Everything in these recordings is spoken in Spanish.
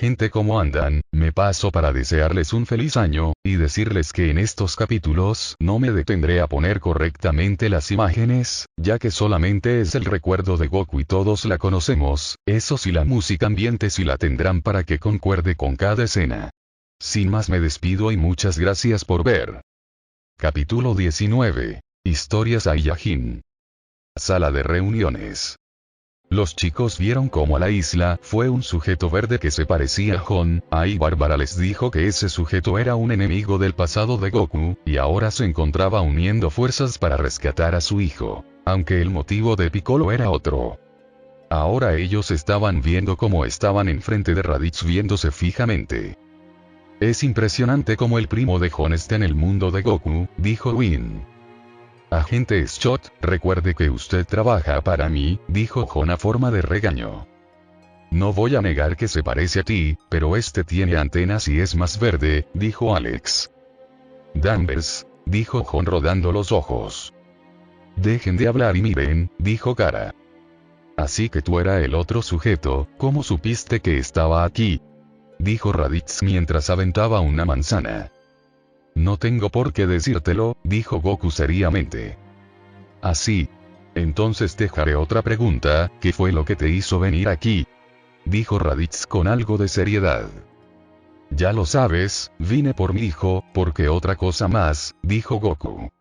gente, ¿cómo andan? Me paso para desearles un feliz año, y decirles que en estos capítulos no me detendré a poner correctamente las imágenes, ya que solamente es el recuerdo de Goku y todos la conocemos, eso sí, la música ambiente sí la tendrán para que concuerde con cada escena. Sin más me despido y muchas gracias por ver. Capítulo 19. Historias Saiyajin. Sala de reuniones. Los chicos vieron cómo a la isla fue un sujeto verde que se parecía a Hon. Ahí Bárbara les dijo que ese sujeto era un enemigo del pasado de Goku, y ahora se encontraba uniendo fuerzas para rescatar a su hijo, aunque el motivo de Piccolo era otro. Ahora ellos estaban viendo cómo estaban enfrente de Raditz viéndose fijamente. Es impresionante cómo el primo de Hon está en el mundo de Goku, dijo Win. Agente Scott, recuerde que usted trabaja para mí, dijo Hon a forma de regaño. No voy a negar que se parece a ti, pero este tiene antenas y es más verde, dijo Alex. Danvers, dijo Hon rodando los ojos. Dejen de hablar y miren, dijo Kara. Así que tú era el otro sujeto, ¿cómo supiste que estaba aquí? Dijo Raditz mientras aventaba una manzana. No tengo por qué decírtelo, dijo Goku seriamente. Así. Entonces te haré otra pregunta, ¿qué fue lo que te hizo venir aquí? Dijo Raditz con algo de seriedad. Ya lo sabes, vine por mi hijo, porque otra cosa más, dijo Goku.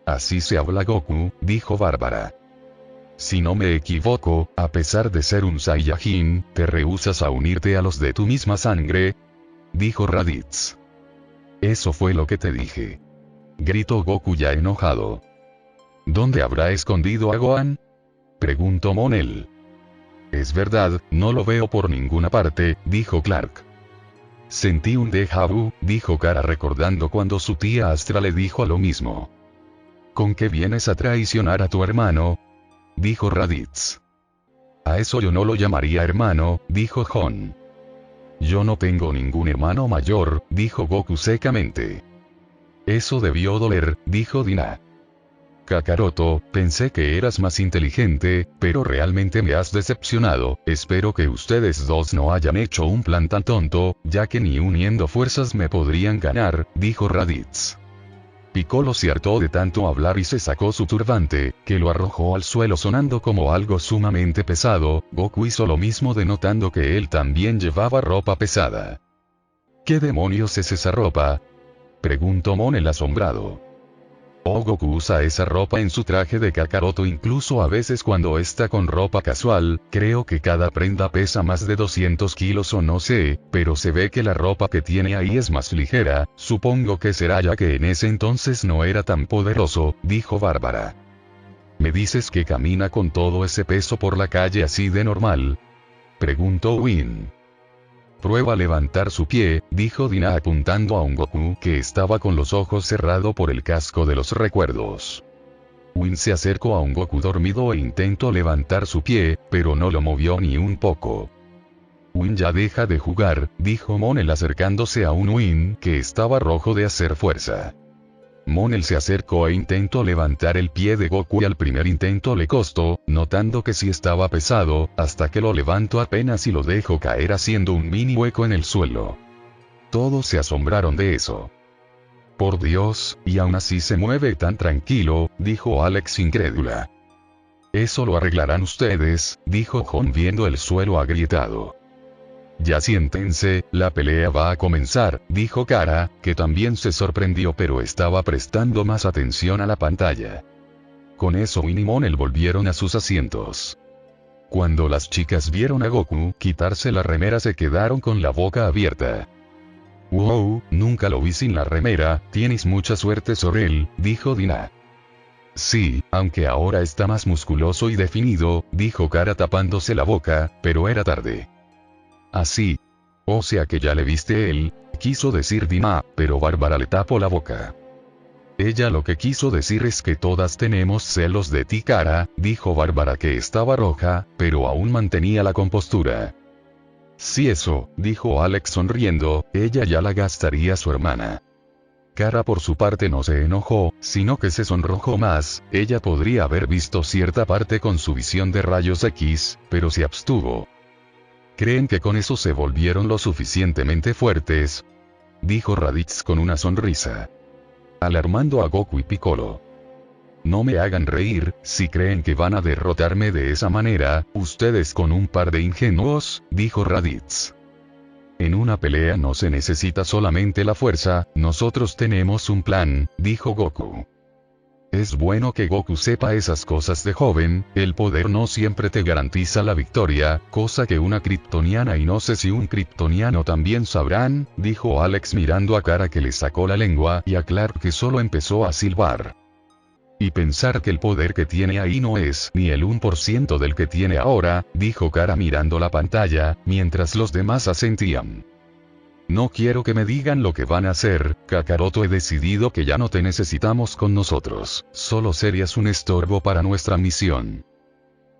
Así se habla Goku, dijo Bárbara. Si no me equivoco, a pesar de ser un Saiyajin, te rehusas a unirte a los de tu misma sangre, dijo Raditz. Eso fue lo que te dije. Gritó Goku ya enojado. ¿Dónde habrá escondido a Gohan? Preguntó Monel. Es verdad, no lo veo por ninguna parte, dijo Clark. Sentí un déjà vu, dijo Kara recordando cuando su tía Astra le dijo lo mismo. ¿Con qué vienes a traicionar a tu hermano? Dijo Raditz. A eso yo no lo llamaría hermano, dijo Hon. Yo no tengo ningún hermano mayor, dijo Goku secamente. Eso debió doler, dijo Dina. Kakaroto, pensé que eras más inteligente, pero realmente me has decepcionado, espero que ustedes dos no hayan hecho un plan tan tonto, ya que ni uniendo fuerzas me podrían ganar, dijo Raditz. Piccolo se hartó de tanto hablar y se sacó su turbante, que lo arrojó al suelo sonando como algo sumamente pesado. Goku hizo lo mismo denotando que él también llevaba ropa pesada. ¿Qué demonios es esa ropa? Preguntó Monel asombrado. Oh, Goku usa esa ropa en su traje de Kakaroto incluso a veces cuando está con ropa casual, creo que cada prenda pesa más de 200 kilos o no sé, pero se ve que la ropa que tiene ahí es más ligera, supongo que será ya que en ese entonces no era tan poderoso, dijo Bárbara. ¿Me dices que camina con todo ese peso por la calle así de normal? Preguntó Win. Prueba a levantar su pie, dijo Dina apuntando a un Goku que estaba con los ojos cerrados por el casco de los recuerdos. Win se acercó a un Goku dormido e intentó levantar su pie, pero no lo movió ni un poco. Win ya deja de jugar, dijo Monel acercándose a un Win que estaba rojo de hacer fuerza. Monel se acercó e intentó levantar el pie de Goku y al primer intento le costó, notando que sí estaba pesado, hasta que lo levantó apenas y lo dejó caer haciendo un mini hueco en el suelo. Todos se asombraron de eso. Por Dios, y aún así se mueve tan tranquilo, dijo Alex incrédula. Eso lo arreglarán ustedes, dijo Hon viendo el suelo agrietado. Ya siéntense, la pelea va a comenzar, dijo Kara, que también se sorprendió pero estaba prestando más atención a la pantalla. Con eso Win y Monel volvieron a sus asientos. Cuando las chicas vieron a Goku quitarse la remera se quedaron con la boca abierta. Wow, nunca lo vi sin la remera, tienes mucha suerte sobre él, dijo Dina. Sí, aunque ahora está más musculoso y definido, dijo Kara tapándose la boca, pero era tarde. Así. O sea que ya le viste él, quiso decir Dina, pero Bárbara le tapó la boca. Ella lo que quiso decir es que todas tenemos celos de ti, Kara, dijo Bárbara que estaba roja, pero aún mantenía la compostura. Sí, eso, dijo Alex sonriendo, ella ya la gastaría a su hermana. Kara por su parte no se enojó, sino que se sonrojó más, ella podría haber visto cierta parte con su visión de rayos X, pero se abstuvo. ¿Creen que con eso se volvieron lo suficientemente fuertes?, dijo Raditz con una sonrisa, alarmando a Goku y Piccolo. No me hagan reír, si creen que van a derrotarme de esa manera, ustedes con un par de ingenuos, dijo Raditz. En una pelea no se necesita solamente la fuerza, nosotros tenemos un plan, dijo Goku. Es bueno que Goku sepa esas cosas de joven, el poder no siempre te garantiza la victoria, cosa que una kryptoniana y no sé si un kryptoniano también sabrán, dijo Alex mirando a Kara que le sacó la lengua y a Clark que solo empezó a silbar. Y pensar que el poder que tiene ahí no es ni el 1% del que tiene ahora, dijo Kara mirando la pantalla, mientras los demás asentían. No quiero que me digan lo que van a hacer, Kakaroto, he decidido que ya no te necesitamos con nosotros, solo serías un estorbo para nuestra misión.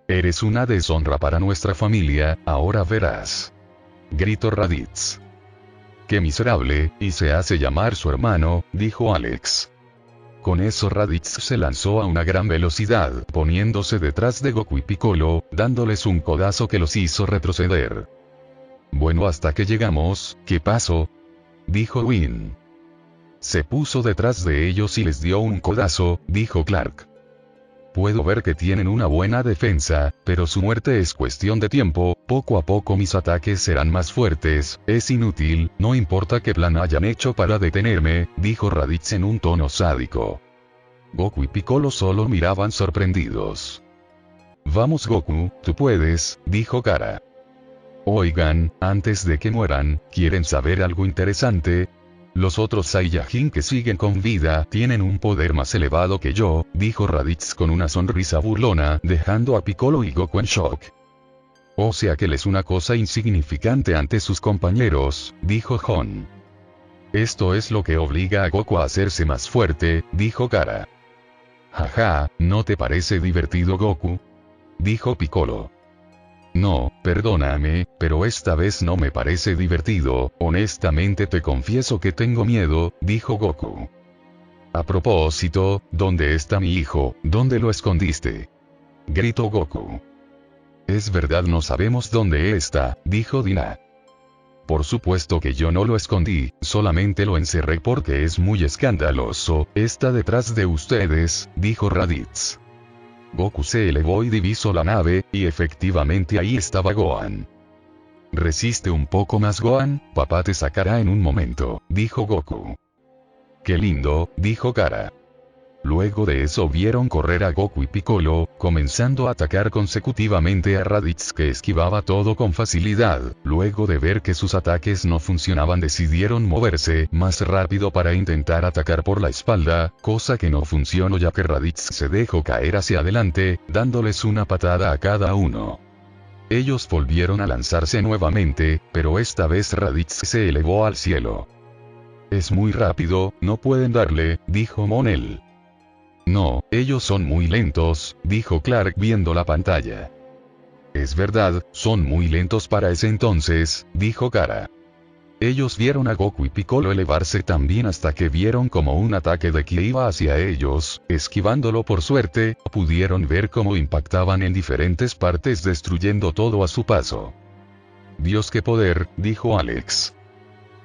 Eres una deshonra para nuestra familia, ahora verás. Gritó Raditz. Qué miserable, y se hace llamar su hermano, dijo Alex. Con eso Raditz se lanzó a una gran velocidad, poniéndose detrás de Goku y Piccolo, dándoles un codazo que los hizo retroceder. Bueno, hasta que llegamos, ¿qué pasó?, dijo Win. Se puso detrás de ellos y les dio un codazo, dijo Clark. Puedo ver que tienen una buena defensa, pero su muerte es cuestión de tiempo, poco a poco mis ataques serán más fuertes, es inútil, no importa qué plan hayan hecho para detenerme, dijo Raditz en un tono sádico. Goku y Piccolo solo miraban sorprendidos. Vamos Goku, tú puedes, dijo Kara. Oigan, antes de que mueran, ¿quieren saber algo interesante? Los otros Saiyajin que siguen con vida tienen un poder más elevado que yo, dijo Raditz con una sonrisa burlona, dejando a Piccolo y Goku en shock. O sea que él es una cosa insignificante ante sus compañeros, dijo Jon. Esto es lo que obliga a Goku a hacerse más fuerte, dijo Kara. Jaja, ¿no te parece divertido Goku?, dijo Piccolo. No, perdóname, pero esta vez no me parece divertido, honestamente te confieso que tengo miedo, dijo Goku. A propósito, ¿dónde está mi hijo? ¿Dónde lo escondiste?, gritó Goku. Es verdad, no sabemos dónde está, dijo Dina. Por supuesto que yo no lo escondí, solamente lo encerré porque es muy escandaloso, está detrás de ustedes, dijo Raditz. Goku se elevó y divisó la nave, y efectivamente ahí estaba Gohan. Resiste un poco más Gohan, papá te sacará en un momento, dijo Goku. Qué lindo, dijo Kara. Luego de eso vieron correr a Goku y Piccolo, comenzando a atacar consecutivamente a Raditz que esquivaba todo con facilidad. Luego de ver que sus ataques no funcionaban decidieron moverse más rápido para intentar atacar por la espalda, cosa que no funcionó ya que Raditz se dejó caer hacia adelante, dándoles una patada a cada uno. Ellos volvieron a lanzarse nuevamente, pero esta vez Raditz se elevó al cielo. Es muy rápido, no pueden darle, dijo Monel. No, ellos son muy lentos, dijo Clark viendo la pantalla. Es verdad, son muy lentos para ese entonces, dijo Kara. Ellos vieron a Goku y Piccolo elevarse también hasta que vieron como un ataque de ki iba hacia ellos, esquivándolo por suerte, pudieron ver cómo impactaban en diferentes partes destruyendo todo a su paso. Dios, qué poder, dijo Alex.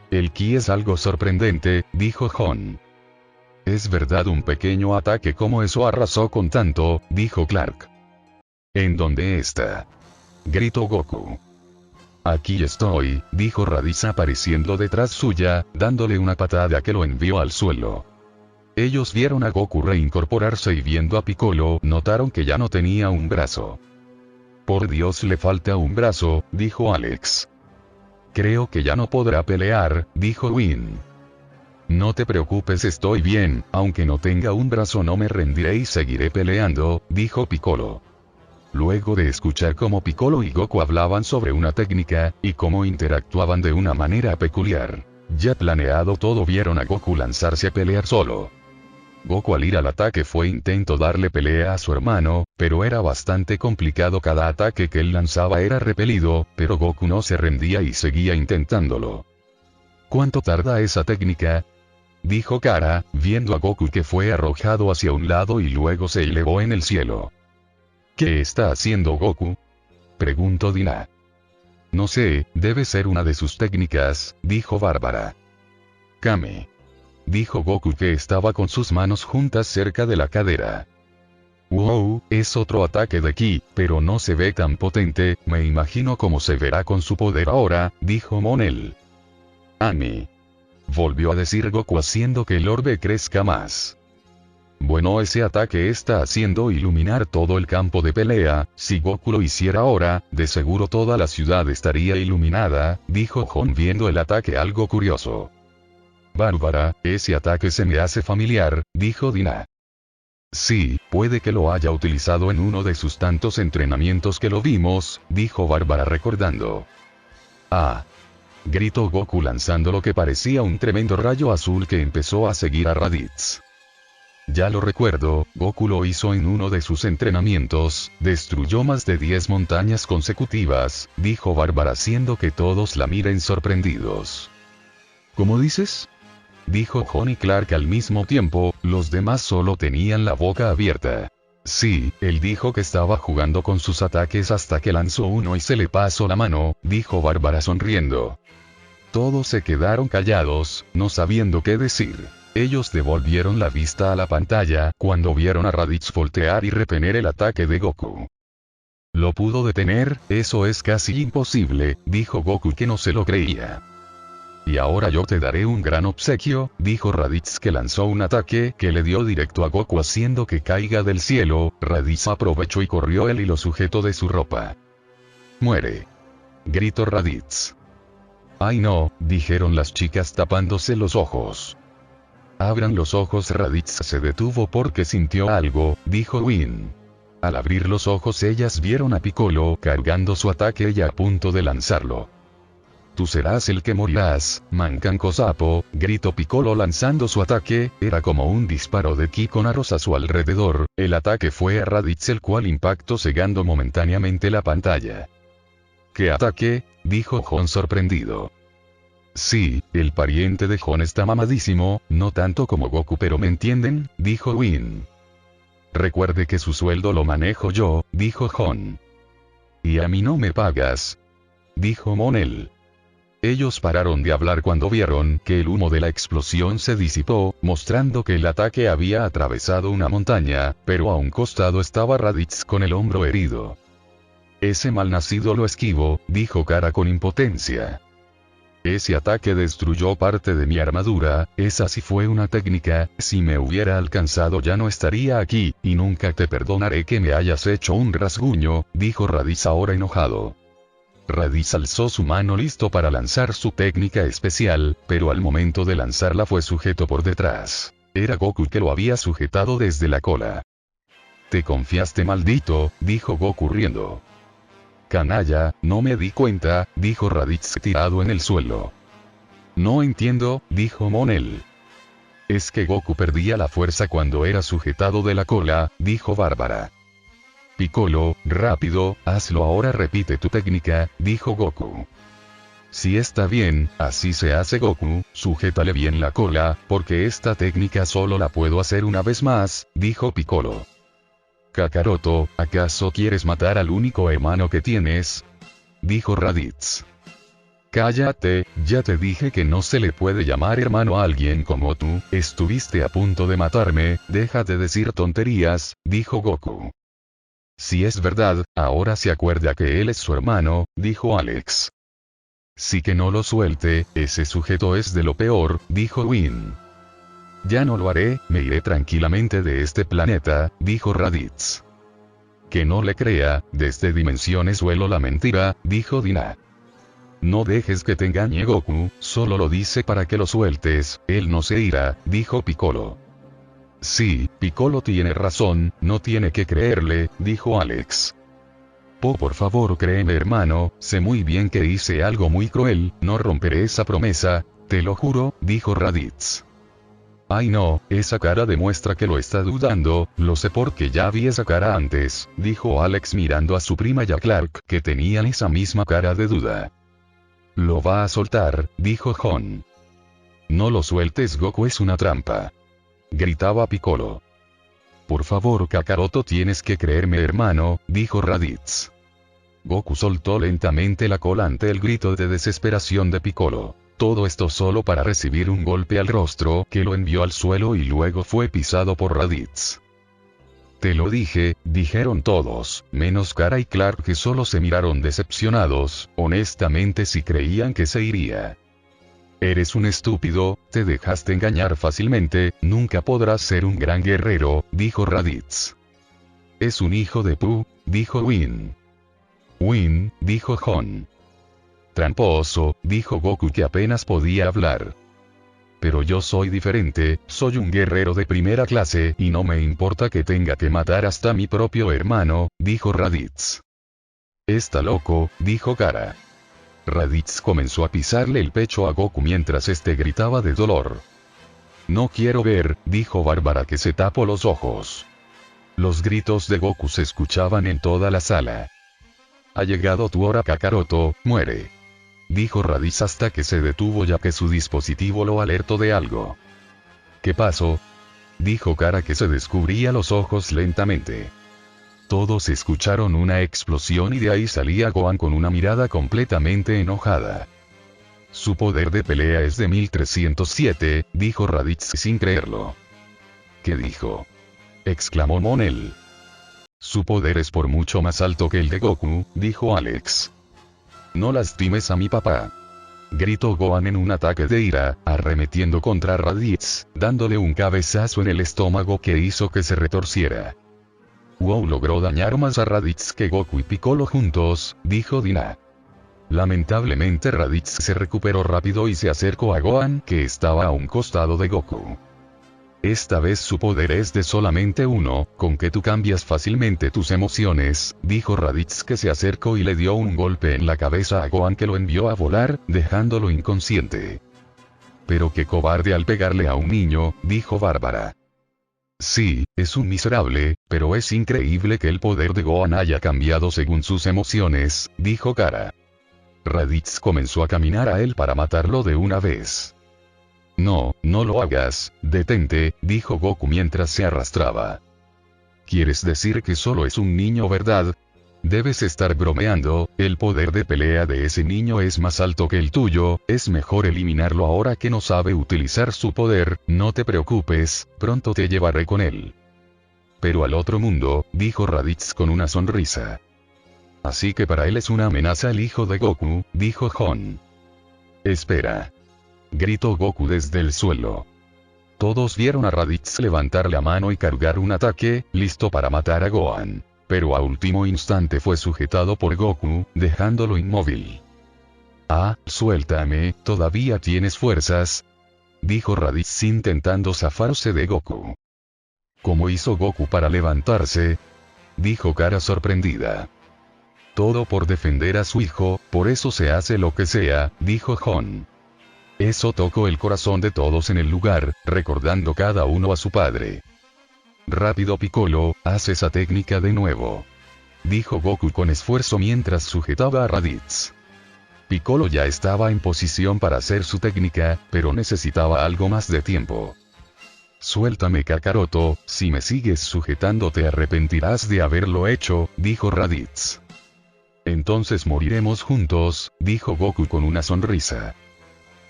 El ki es algo sorprendente, dijo Jon. Es verdad, un pequeño ataque como eso arrasó con tanto, dijo Clark. ¿En dónde está?, gritó Goku. Aquí estoy, dijo Raditz apareciendo detrás suya, dándole una patada que lo envió al suelo. Ellos vieron a Goku reincorporarse y viendo a Piccolo notaron que ya no tenía un brazo. Por Dios, le falta un brazo, dijo Alex. Creo que ya no podrá pelear, dijo Win. No te preocupes, estoy bien, aunque no tenga un brazo no me rendiré y seguiré peleando, dijo Piccolo. Luego de escuchar cómo Piccolo y Goku hablaban sobre una técnica, y cómo interactuaban de una manera peculiar, ya planeado todo, vieron a Goku lanzarse a pelear solo. Goku al ir al ataque fue intento darle pelea a su hermano, pero era bastante complicado, cada ataque que él lanzaba era repelido, pero Goku no se rendía y seguía intentándolo. ¿Cuánto tarda esa técnica?, dijo Kara, viendo a Goku que fue arrojado hacia un lado y luego se elevó en el cielo. ¿Qué está haciendo Goku?, preguntó Dina. No sé, debe ser una de sus técnicas, dijo Bárbara. Kame. Dijo Goku que estaba con sus manos juntas cerca de la cadera. Wow, es otro ataque de ki, pero no se ve tan potente, me imagino cómo se verá con su poder ahora, dijo Monel. Ami. Volvió a decir Goku haciendo que el orbe crezca más. Bueno, ese ataque está haciendo iluminar todo el campo de pelea, si Goku lo hiciera ahora, de seguro toda la ciudad estaría iluminada, dijo Jon viendo el ataque algo curioso. Bárbara, ese ataque se me hace familiar, dijo Dina. Sí, puede que lo haya utilizado en uno de sus tantos entrenamientos que lo vimos, dijo Bárbara recordando. Ah. Gritó Goku lanzando lo que parecía un tremendo rayo azul que empezó a seguir a Raditz. Ya lo recuerdo, Goku lo hizo en uno de sus entrenamientos, destruyó más de 10 montañas consecutivas, dijo Bárbara haciendo que todos la miren sorprendidos. ¿Cómo dices? Dijo Jon y Clark al mismo tiempo, los demás solo tenían la boca abierta. Sí, él dijo que estaba jugando con sus ataques hasta que lanzó uno y se le pasó la mano, dijo Bárbara sonriendo. Todos se quedaron callados, no sabiendo qué decir. Ellos devolvieron la vista a la pantalla cuando vieron a Raditz voltear y repeler el ataque de Goku. ¿Lo pudo detener? Eso es casi imposible, dijo Goku que no se lo creía. Y ahora yo te daré un gran obsequio, dijo Raditz que lanzó un ataque que le dio directo a Goku haciendo que caiga del cielo. Raditz aprovechó y corrió él y lo sujetó de su ropa. Muere. Gritó Raditz. Ay no, dijeron las chicas tapándose los ojos. Abran los ojos. Raditz se detuvo porque sintió algo, dijo Win. Al abrir los ojos ellas vieron a Piccolo cargando su ataque y a punto de lanzarlo. Tú serás el que morirás, mancanco sapo, gritó Piccolo lanzando su ataque, era como un disparo de ki con aros a su alrededor, el ataque fue a Raditz el cual impactó cegando momentáneamente la pantalla. ¿Qué ataque? Dijo Jon sorprendido. Sí, el pariente de Jon está mamadísimo, no tanto como Goku pero ¿me entienden? Dijo Win. Recuerde que su sueldo lo manejo yo, dijo Jon. Y a mí no me pagas, dijo Monel. Ellos pararon de hablar cuando vieron que el humo de la explosión se disipó, mostrando que el ataque había atravesado una montaña, pero a un costado estaba Raditz con el hombro herido. Ese malnacido lo esquivó, dijo Kara con impotencia. Ese ataque destruyó parte de mi armadura, esa sí fue una técnica, si me hubiera alcanzado ya no estaría aquí, y nunca te perdonaré que me hayas hecho un rasguño, dijo Raditz ahora enojado. Raditz alzó su mano listo para lanzar su técnica especial, pero al momento de lanzarla fue sujeto por detrás. Era Goku que lo había sujetado desde la cola. Te confiaste maldito, dijo Goku riendo. Canalla, no me di cuenta, dijo Raditz tirado en el suelo. No entiendo, dijo Monel. Es que Goku perdía la fuerza cuando era sujetado de la cola, dijo Bárbara. Piccolo, rápido, hazlo ahora, repite tu técnica, dijo Goku. Si está bien, así se hace Goku, sujétale bien la cola, porque esta técnica solo la puedo hacer una vez más, dijo Piccolo. Kakaroto, ¿acaso quieres matar al único hermano que tienes? Dijo Raditz. Cállate, ya te dije que no se le puede llamar hermano a alguien como tú, estuviste a punto de matarme, deja de decir tonterías, dijo Goku. Si es verdad, ahora se acuerda que él es su hermano, dijo Alex. Sí que no lo suelte, ese sujeto es de lo peor, dijo Win. Ya no lo haré, me iré tranquilamente de este planeta, dijo Raditz. Que no le crea, desde dimensiones huelo la mentira, dijo Dina. No dejes que te engañe Goku, solo lo dice para que lo sueltes, él no se irá, dijo Piccolo. Sí, Piccolo tiene razón, no tiene que creerle, dijo Alex. Por favor créeme hermano, sé muy bien que hice algo muy cruel, no romperé esa promesa, te lo juro, dijo Raditz. Ay no, esa cara demuestra que lo está dudando, lo sé porque ya vi esa cara antes, dijo Alex mirando a su prima y a Clark que tenían esa misma cara de duda. Lo va a soltar, dijo Jon. No lo sueltes Goku es una trampa. Gritaba Piccolo. Por favor Kakaroto tienes que creerme hermano, dijo Raditz. Goku soltó lentamente la cola ante el grito de desesperación de Piccolo. Todo esto solo para recibir un golpe al rostro que lo envió al suelo y luego fue pisado por Raditz. Te lo dije, dijeron todos, menos Kara y Clark, que solo se miraron decepcionados, honestamente si creían que se iría. Eres un estúpido, te dejaste engañar fácilmente, nunca podrás ser un gran guerrero, dijo Raditz. Es un hijo de Pu, dijo Win. Win, dijo Hon. Tramposo, dijo Goku, que apenas podía hablar. Pero yo soy diferente, soy un guerrero de primera clase y no me importa que tenga que matar hasta mi propio hermano, dijo Raditz. Está loco, dijo Kara. Raditz comenzó a pisarle el pecho a Goku mientras este gritaba de dolor. No quiero ver, dijo Bárbara, que se tapó los ojos. Los gritos de Goku se escuchaban en toda la sala. Ha llegado tu hora, Kakaroto, muere. Dijo Raditz hasta que se detuvo ya que su dispositivo lo alertó de algo. ¿Qué pasó? Dijo Kara, que se descubría los ojos lentamente. Todos escucharon una explosión y de ahí salía Gohan con una mirada completamente enojada. Su poder de pelea es de 1307, dijo Raditz sin creerlo. ¿Qué dijo? Exclamó Monel. Su poder es por mucho más alto que el de Goku, dijo Alex. No lastimes a mi papá. Gritó Gohan en un ataque de ira, arremetiendo contra Raditz, dándole un cabezazo en el estómago que hizo que se retorciera. Wow, logró dañar más a Raditz que Goku y Piccolo juntos, dijo Dina. Lamentablemente Raditz se recuperó rápido y se acercó a Gohan, que estaba a un costado de Goku. Esta vez su poder es de solamente uno, con que tú cambias fácilmente tus emociones, dijo Raditz, que se acercó y le dio un golpe en la cabeza a Gohan que lo envió a volar, dejándolo inconsciente. Pero qué cobarde al pegarle a un niño, dijo Bárbara. Sí, es un miserable, pero es increíble que el poder de Gohan haya cambiado según sus emociones, dijo Kara. Raditz comenzó a caminar a él para matarlo de una vez. No, no lo hagas, detente, dijo Goku mientras se arrastraba. ¿Quieres decir que solo es un niño, verdad? Debes estar bromeando, el poder de pelea de ese niño es más alto que el tuyo, es mejor eliminarlo ahora que no sabe utilizar su poder, no te preocupes, pronto te llevaré con él. Pero al otro mundo, dijo Raditz con una sonrisa. Así que para él es una amenaza el hijo de Goku, dijo Hon. Espera. Gritó Goku desde el suelo. Todos vieron a Raditz levantar la mano y cargar un ataque, listo para matar a Gohan. Pero a último instante fue sujetado por Goku, dejándolo inmóvil. Ah, suéltame, ¿todavía tienes fuerzas? Dijo Raditz intentando zafarse de Goku. ¿Cómo hizo Goku para levantarse? Dijo Kara sorprendida. Todo por defender a su hijo, por eso se hace lo que sea, dijo Hon. Eso tocó el corazón de todos en el lugar, recordando cada uno a su padre. Rápido Piccolo, haz esa técnica de nuevo. Dijo Goku con esfuerzo mientras sujetaba a Raditz. Piccolo ya estaba en posición para hacer su técnica, pero necesitaba algo más de tiempo. Suéltame Kakaroto, si me sigues sujetando te arrepentirás de haberlo hecho, dijo Raditz. Entonces moriremos juntos, dijo Goku con una sonrisa.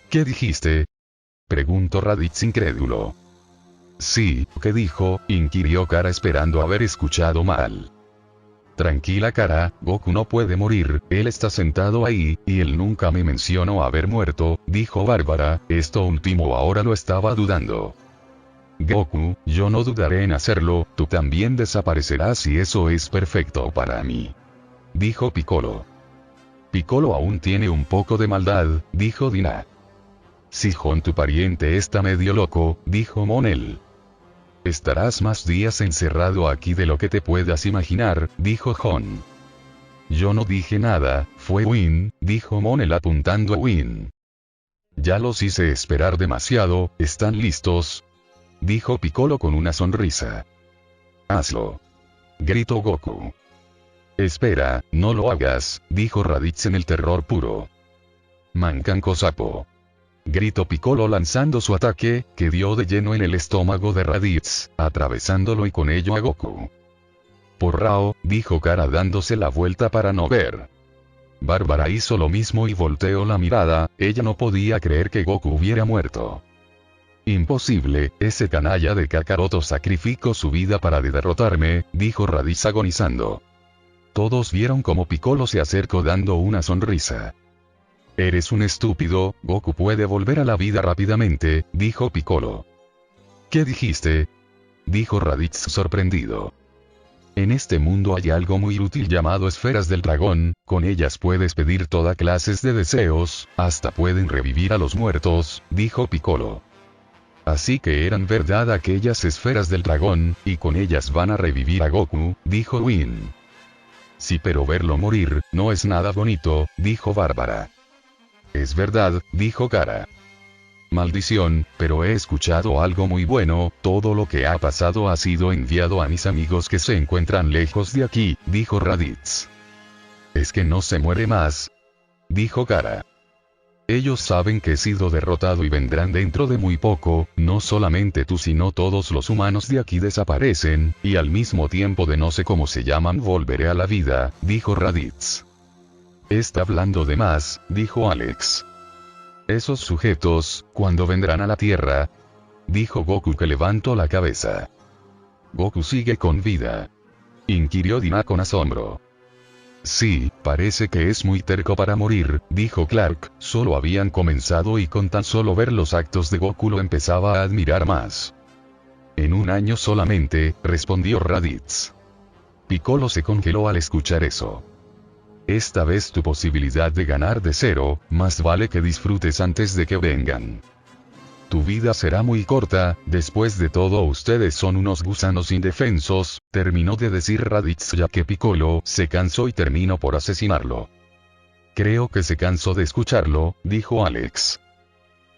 ¿Qué dijiste? Preguntó Raditz incrédulo. Sí, ¿qué dijo? Inquirió Kara esperando haber escuchado mal. Tranquila Kara, Goku no puede morir, él está sentado ahí, y él nunca me mencionó haber muerto, dijo Bárbara, esto último ahora lo estaba dudando. Goku, yo no dudaré en hacerlo, tú también desaparecerás y eso es perfecto para mí. Dijo Piccolo. Piccolo aún tiene un poco de maldad, dijo Dina. Si Hon tu pariente está medio loco, dijo Monel. Estarás más días encerrado aquí de lo que te puedas imaginar, dijo Hon. Yo no dije nada, fue Win, dijo Monel apuntando a Win. Ya los hice esperar demasiado, ¿están listos? Dijo Piccolo con una sonrisa. Hazlo. Gritó Goku. Espera, no lo hagas, dijo Raditz en el terror puro. Mancanco sapo. Gritó Piccolo lanzando su ataque, que dio de lleno en el estómago de Raditz, atravesándolo y con ello a Goku. Porrao, dijo Kara dándose la vuelta para no ver. Bárbara hizo lo mismo y volteó la mirada, ella no podía creer que Goku hubiera muerto. Imposible, ese canalla de Kakaroto sacrificó su vida para derrotarme, dijo Raditz agonizando. Todos vieron cómo Piccolo se acercó dando una sonrisa. Eres un estúpido, Goku puede volver a la vida rápidamente, dijo Piccolo. ¿Qué dijiste? Dijo Raditz sorprendido. En este mundo hay algo muy útil llamado esferas del dragón, con ellas puedes pedir toda clases de deseos, hasta pueden revivir a los muertos, dijo Piccolo. Así que eran verdad aquellas esferas del dragón, y con ellas van a revivir a Goku, dijo Win. Sí, pero verlo morir, no es nada bonito, dijo Bárbara. Es verdad, dijo Kara. Maldición, pero he escuchado algo muy bueno, todo lo que ha pasado ha sido enviado a mis amigos que se encuentran lejos de aquí, dijo Raditz. ¿Es que no se muere más? Dijo Kara. Ellos saben que he sido derrotado y vendrán dentro de muy poco, no solamente tú sino todos los humanos de aquí desaparecen, y al mismo tiempo de no sé cómo se llaman volveré a la vida, dijo Raditz. Está hablando de más, dijo Alex. Esos sujetos, ¿cuándo vendrán a la Tierra? Dijo Goku que levantó la cabeza. Goku sigue con vida. Inquirió Dina con asombro. Sí, parece que es muy terco para morir, dijo Clark, solo habían comenzado y con tan solo ver los actos de Goku lo empezaba a admirar más. En un año solamente, respondió Raditz. Piccolo se congeló al escuchar eso. Esta vez tu posibilidad de ganar de cero, más vale que disfrutes antes de que vengan. Tu vida será muy corta, después de todo ustedes son unos gusanos indefensos, terminó de decir Raditz ya que Piccolo se cansó y terminó por asesinarlo. Creo que se cansó de escucharlo, dijo Alex.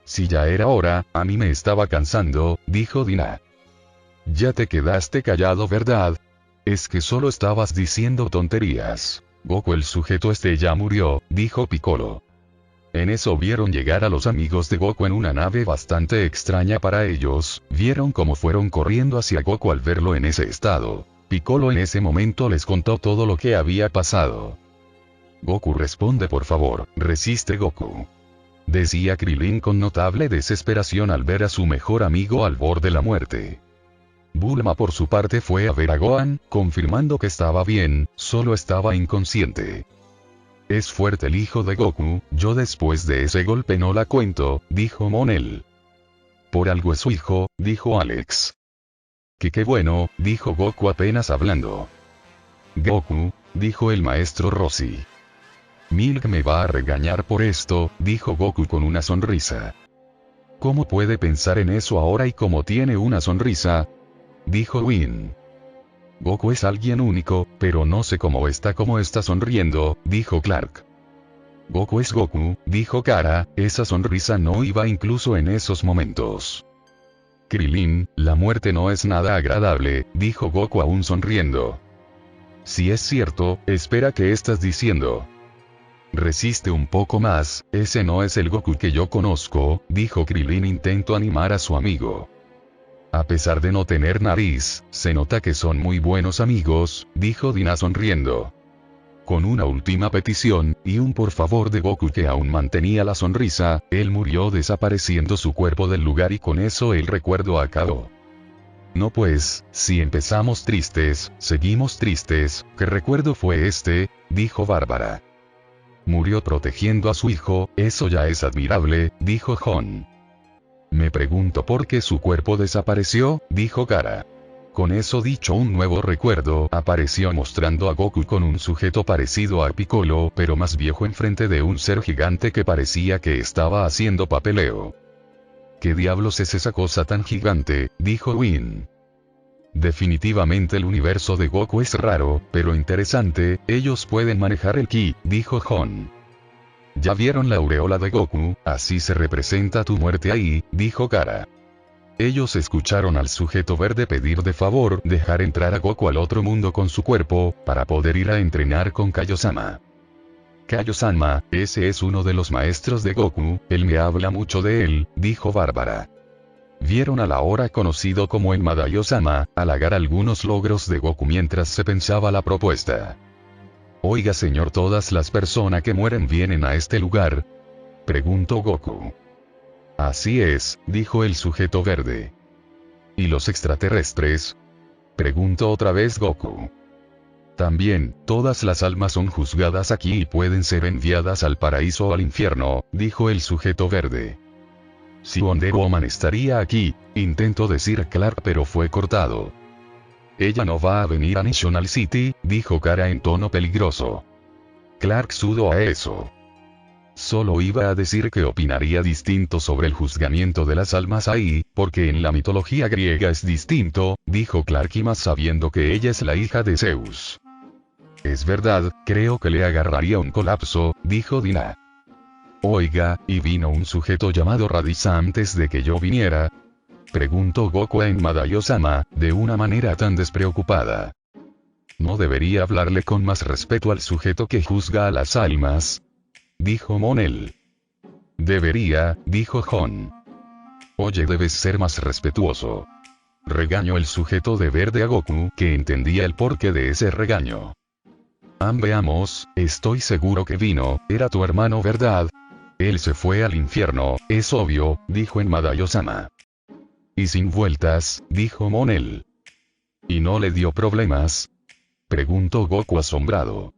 Si ya era hora, a mí me estaba cansando, dijo Dina. Ya te quedaste callado, ¿verdad? Es que solo estabas diciendo tonterías. Goku el sujeto este ya murió, dijo Piccolo. En eso vieron llegar a los amigos de Goku en una nave bastante extraña para ellos, vieron cómo fueron corriendo hacia Goku al verlo en ese estado. Piccolo en ese momento les contó todo lo que había pasado. Goku responde por favor, resiste Goku. Decía Krillin con notable desesperación al ver a su mejor amigo al borde de la muerte. Bulma por su parte fue a ver a Gohan, confirmando que estaba bien, solo estaba inconsciente. Es fuerte el hijo de Goku, yo después de ese golpe no la cuento, dijo Monel. Por algo es su hijo, dijo Alex. Que qué bueno, dijo Goku apenas hablando. Goku, dijo el maestro Rossi. Milk me va a regañar por esto, dijo Goku con una sonrisa. ¿Cómo puede pensar en eso ahora y cómo tiene una sonrisa? Dijo Win. Goku es alguien único, pero no sé cómo está sonriendo, dijo Clark. Goku es Goku, dijo Kara, esa sonrisa no iba incluso en esos momentos. Krillin, la muerte no es nada agradable, dijo Goku aún sonriendo. Si es cierto, espera, ¿qué estás diciendo? Resiste un poco más, ese no es el Goku que yo conozco, dijo Krillin intentó animar a su amigo. A pesar de no tener nariz, se nota que son muy buenos amigos, dijo Dina sonriendo. Con una última petición, y un por favor de Goku que aún mantenía la sonrisa, él murió desapareciendo su cuerpo del lugar y con eso el recuerdo acabó. No pues, si empezamos tristes, seguimos tristes, ¿qué recuerdo fue este? Dijo Bárbara. Murió protegiendo a su hijo, eso ya es admirable, dijo Jon. Me pregunto por qué su cuerpo desapareció, dijo Kara. Con eso dicho un nuevo recuerdo apareció mostrando a Goku con un sujeto parecido a Piccolo pero más viejo enfrente de un ser gigante que parecía que estaba haciendo papeleo. ¿Qué diablos es esa cosa tan gigante? Dijo Win. Definitivamente el universo de Goku es raro, pero interesante, ellos pueden manejar el ki, dijo Jon. Ya vieron la aureola de Goku, así se representa tu muerte ahí, dijo Kara. Ellos escucharon al sujeto verde pedir de favor dejar entrar a Goku al otro mundo con su cuerpo, para poder ir a entrenar con Kaiosama. Kaiosama, ese es uno de los maestros de Goku, él me habla mucho de él, dijo Bárbara. Vieron al ahora conocido como el Madaio-sama, halagar algunos logros de Goku mientras se pensaba la propuesta. Oiga señor, ¿todas las personas que mueren vienen a este lugar?, preguntó Goku. Así es, dijo el sujeto verde. ¿Y los extraterrestres?, preguntó otra vez Goku. También, todas las almas son juzgadas aquí y pueden ser enviadas al paraíso o al infierno, dijo el sujeto verde. Si Wonder Woman estaría aquí, intentó decir Clark, pero fue cortado. Ella no va a venir a National City, dijo Kara en tono peligroso. Clark sudó a eso. Solo iba a decir que opinaría distinto sobre el juzgamiento de las almas ahí, porque en la mitología griega es distinto, dijo Clark, y más sabiendo que ella es la hija de Zeus. Es verdad, creo que le agarraría un colapso, dijo Dina. Oiga, ¿y vino un sujeto llamado Raditz antes de que yo viniera?, preguntó Goku en Madaio-sama, de una manera tan despreocupada. ¿No debería hablarle con más respeto al sujeto que juzga a las almas?, dijo Monel. Debería, dijo Jon. Oye, debes ser más respetuoso, regañó el sujeto de verde a Goku, que entendía el porqué de ese regaño. Veamos, estoy seguro que vino, era tu hermano, ¿verdad? Él se fue al infierno, es obvio, dijo en Madaio-sama. Y sin vueltas, dijo Monel. ¿Y no le dio problemas?, preguntó Goku asombrado.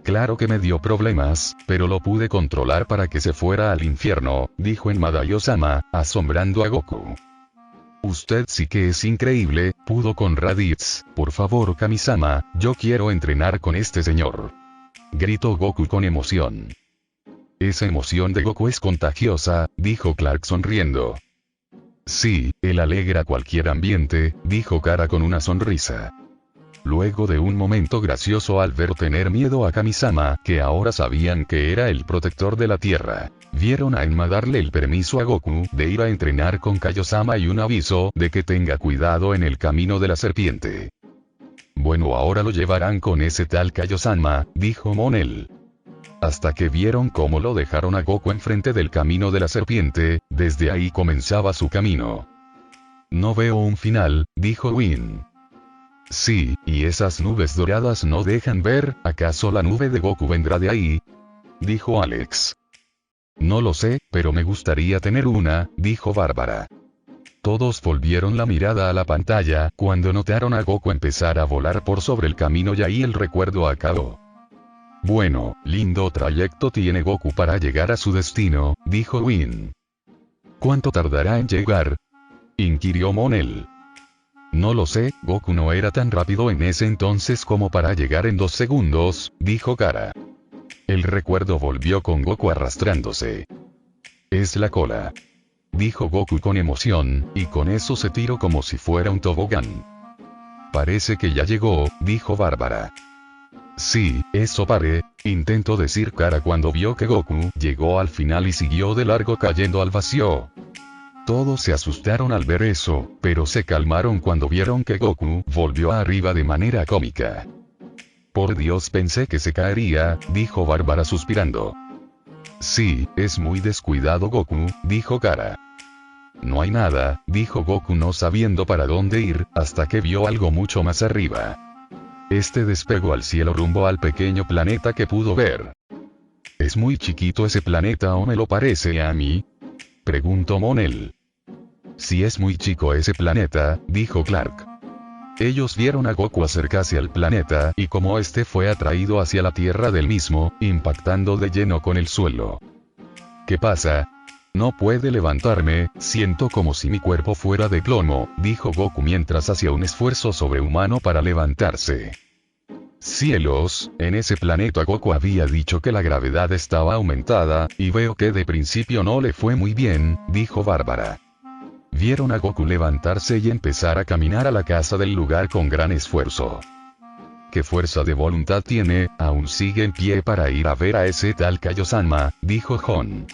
Claro que me dio problemas, pero lo pude controlar para que se fuera al infierno, dijo en Madaio-sama, asombrando a Goku. Usted sí que es increíble, pudo con Raditz. Por favor, Kami-sama, yo quiero entrenar con este señor, gritó Goku con emoción. Esa emoción de Goku es contagiosa, dijo Clark sonriendo. Sí, él alegra cualquier ambiente, dijo Kara con una sonrisa. Luego de un momento gracioso al ver tener miedo a Kami-sama, que ahora sabían que era el protector de la Tierra, vieron a Enma darle el permiso a Goku de ir a entrenar con Kaio-sama y un aviso de que tenga cuidado en el camino de la serpiente. Bueno, ahora lo llevarán con ese tal Kaio-sama, dijo Monel. Hasta que vieron cómo lo dejaron a Goku enfrente del camino de la serpiente, desde ahí comenzaba su camino. No veo un final, dijo Win. Sí, y esas nubes doradas no dejan ver, ¿acaso la nube de Goku vendrá de ahí?, dijo Alex. No lo sé, pero me gustaría tener una, dijo Bárbara. Todos volvieron la mirada a la pantalla, cuando notaron a Goku empezar a volar por sobre el camino, y ahí el recuerdo acabó. Bueno, lindo trayecto tiene Goku para llegar a su destino, dijo Win. ¿Cuánto tardará en llegar?, inquirió Monel. No lo sé, Goku no era tan rápido en ese entonces como para llegar en 2 segundos, dijo Kara. El recuerdo volvió con Goku arrastrándose. Es la cola, dijo Goku con emoción, y con eso se tiró como si fuera un tobogán. Parece que ya llegó, dijo Bárbara. Sí, eso intentó decir Kara cuando vio que Goku llegó al final y siguió de largo cayendo al vacío. Todos se asustaron al ver eso, pero se calmaron cuando vieron que Goku volvió arriba de manera cómica. Por Dios, pensé que se caería, dijo Bárbara suspirando. Sí, es muy descuidado Goku, dijo Kara. No hay nada, dijo Goku no sabiendo para dónde ir, hasta que vio algo mucho más arriba. Este despegó al cielo rumbo al pequeño planeta que pudo ver. ¿Es muy chiquito ese planeta o me lo parece a mí?, preguntó Monel. Si es muy chico ese planeta, dijo Clark. Ellos vieron a Goku acercarse al planeta, y como este fue atraído hacia la tierra del mismo, impactando de lleno con el suelo. ¿Qué pasa? No puede levantarme, siento como si mi cuerpo fuera de plomo, dijo Goku mientras hacía un esfuerzo sobrehumano para levantarse. Cielos, en ese planeta Goku había dicho que la gravedad estaba aumentada, y veo que de principio no le fue muy bien, dijo Bárbara. Vieron a Goku levantarse y empezar a caminar a la casa del lugar con gran esfuerzo. ¿Qué fuerza de voluntad tiene? Aún sigue en pie para ir a ver a ese tal Kaio-sama, dijo Jon.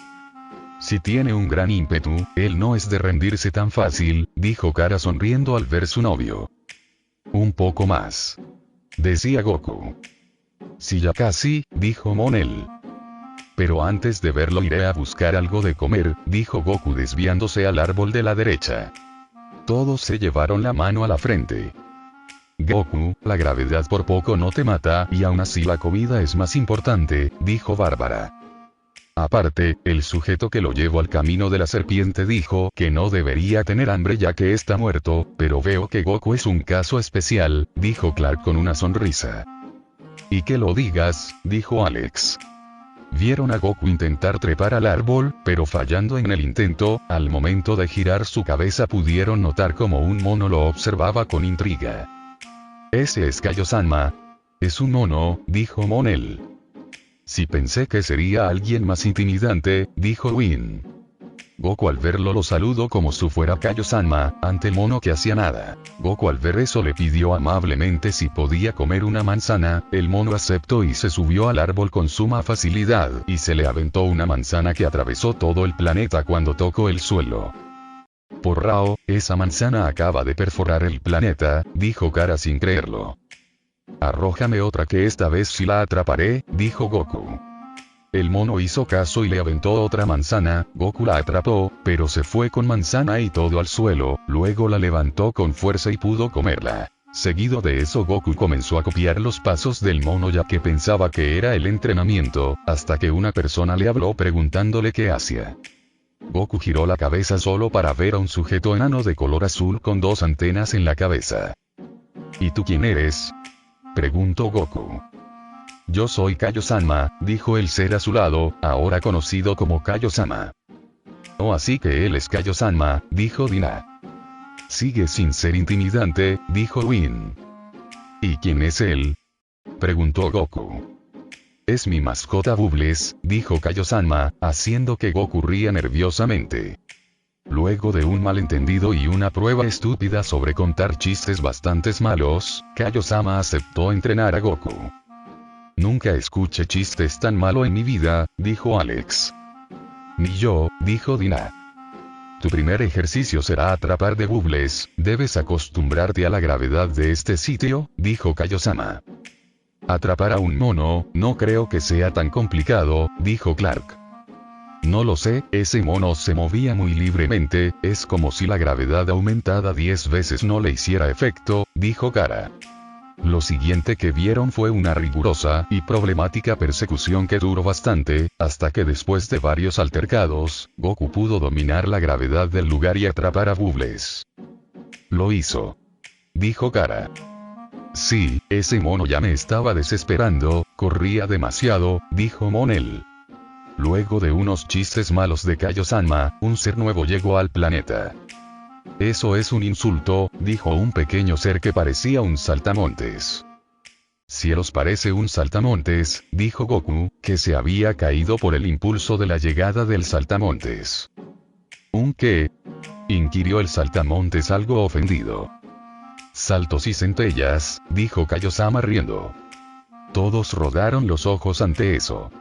Si tiene un gran ímpetu, él no es de rendirse tan fácil, dijo Kara sonriendo al ver su novio. Un poco más, decía Goku. Sí, ya casi, dijo Monel. Pero antes de verlo iré a buscar algo de comer, dijo Goku desviándose al árbol de la derecha. Todos se llevaron la mano a la frente. Goku, la gravedad por poco no te mata y aún así la comida es más importante, dijo Bárbara. Aparte, el sujeto que lo llevó al camino de la serpiente dijo que no debería tener hambre ya que está muerto, pero veo que Goku es un caso especial, dijo Clark con una sonrisa. Y que lo digas, dijo Alex. Vieron a Goku intentar trepar al árbol, pero fallando en el intento, al momento de girar su cabeza pudieron notar como un mono lo observaba con intriga. Ese es Kaio-sama. Es un mono, dijo Monel. Sí pensé que sería alguien más intimidante, dijo Win. Goku al verlo lo saludó como si fuera Kaio-sama, ante el mono que hacía nada. Goku al ver eso le pidió amablemente si podía comer una manzana, el mono aceptó y se subió al árbol con suma facilidad y se le aventó una manzana que atravesó todo el planeta cuando tocó el suelo. Por Rao, esa manzana acaba de perforar el planeta, dijo Kara sin creerlo. Arrójame otra que esta vez sí la atraparé, dijo Goku. El mono hizo caso y le aventó otra manzana, Goku la atrapó, pero se fue con manzana y todo al suelo, luego la levantó con fuerza y pudo comerla. Seguido de eso Goku comenzó a copiar los pasos del mono ya que pensaba que era el entrenamiento, hasta que una persona le habló preguntándole qué hacía. Goku giró la cabeza solo para ver a un sujeto enano de color azul con dos antenas en la cabeza. ¿Y tú quién eres?, preguntó Goku. Yo soy Kaio-sama, dijo el ser a su lado, ahora conocido como Kaio-sama. Oh, así que él es Kaio-sama, dijo Dina. Sigue sin ser intimidante, dijo Win. ¿Y quién es él?, preguntó Goku. Es mi mascota Bubbles, dijo Kaio-sama, haciendo que Goku ría nerviosamente. Luego de un malentendido y una prueba estúpida sobre contar chistes bastante malos, Kaio-sama aceptó entrenar a Goku. Nunca escuché chistes tan malos en mi vida, dijo Alex. Ni yo, dijo Dina. Tu primer ejercicio será atrapar de Bubbles, debes acostumbrarte a la gravedad de este sitio, dijo Kaio-sama. Atrapar a un mono, no creo que sea tan complicado, dijo Clark. No lo sé, ese mono se movía muy libremente, es como si la gravedad aumentada 10 veces no le hiciera efecto, dijo Kara. Lo siguiente que vieron fue una rigurosa y problemática persecución que duró bastante, hasta que después de varios altercados, Goku pudo dominar la gravedad del lugar y atrapar a Bubbles. Lo hizo, dijo Kara. Sí, ese mono ya me estaba desesperando, corría demasiado, dijo Monel. Luego de unos chistes malos de Kaio-sama, un ser nuevo llegó al planeta. Eso es un insulto, dijo un pequeño ser que parecía un saltamontes. Cielos, parece un saltamontes, dijo Goku, que se había caído por el impulso de la llegada del saltamontes. ¿Un qué?, inquirió el saltamontes algo ofendido. Saltos y centellas, dijo Kaio-sama riendo. Todos rodaron los ojos ante eso.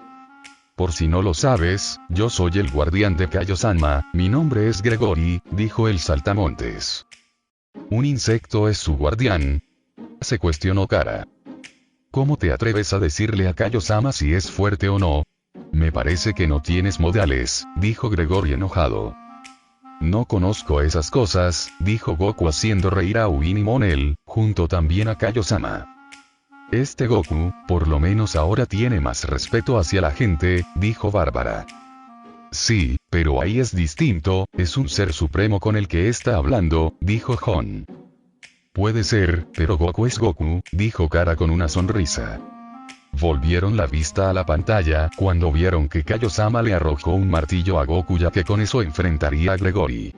Por si no lo sabes, yo soy el guardián de Kaio-sama, mi nombre es Gregory, dijo el saltamontes. ¿Un insecto es su guardián?, se cuestionó Kara. ¿Cómo te atreves a decirle a Kaio-sama si es fuerte o no? Me parece que no tienes modales, dijo Gregory enojado. No conozco esas cosas, dijo Goku haciendo reír a Win y Monel, junto también a Kaio-sama. Este Goku, por lo menos ahora tiene más respeto hacia la gente, dijo Bárbara. Sí, pero ahí es distinto, es un ser supremo con el que está hablando, dijo Jon. Puede ser, pero Goku es Goku, dijo Kara con una sonrisa. Volvieron la vista a la pantalla cuando vieron que Kaio-sama le arrojó un martillo a Goku ya que con eso enfrentaría a Gregory.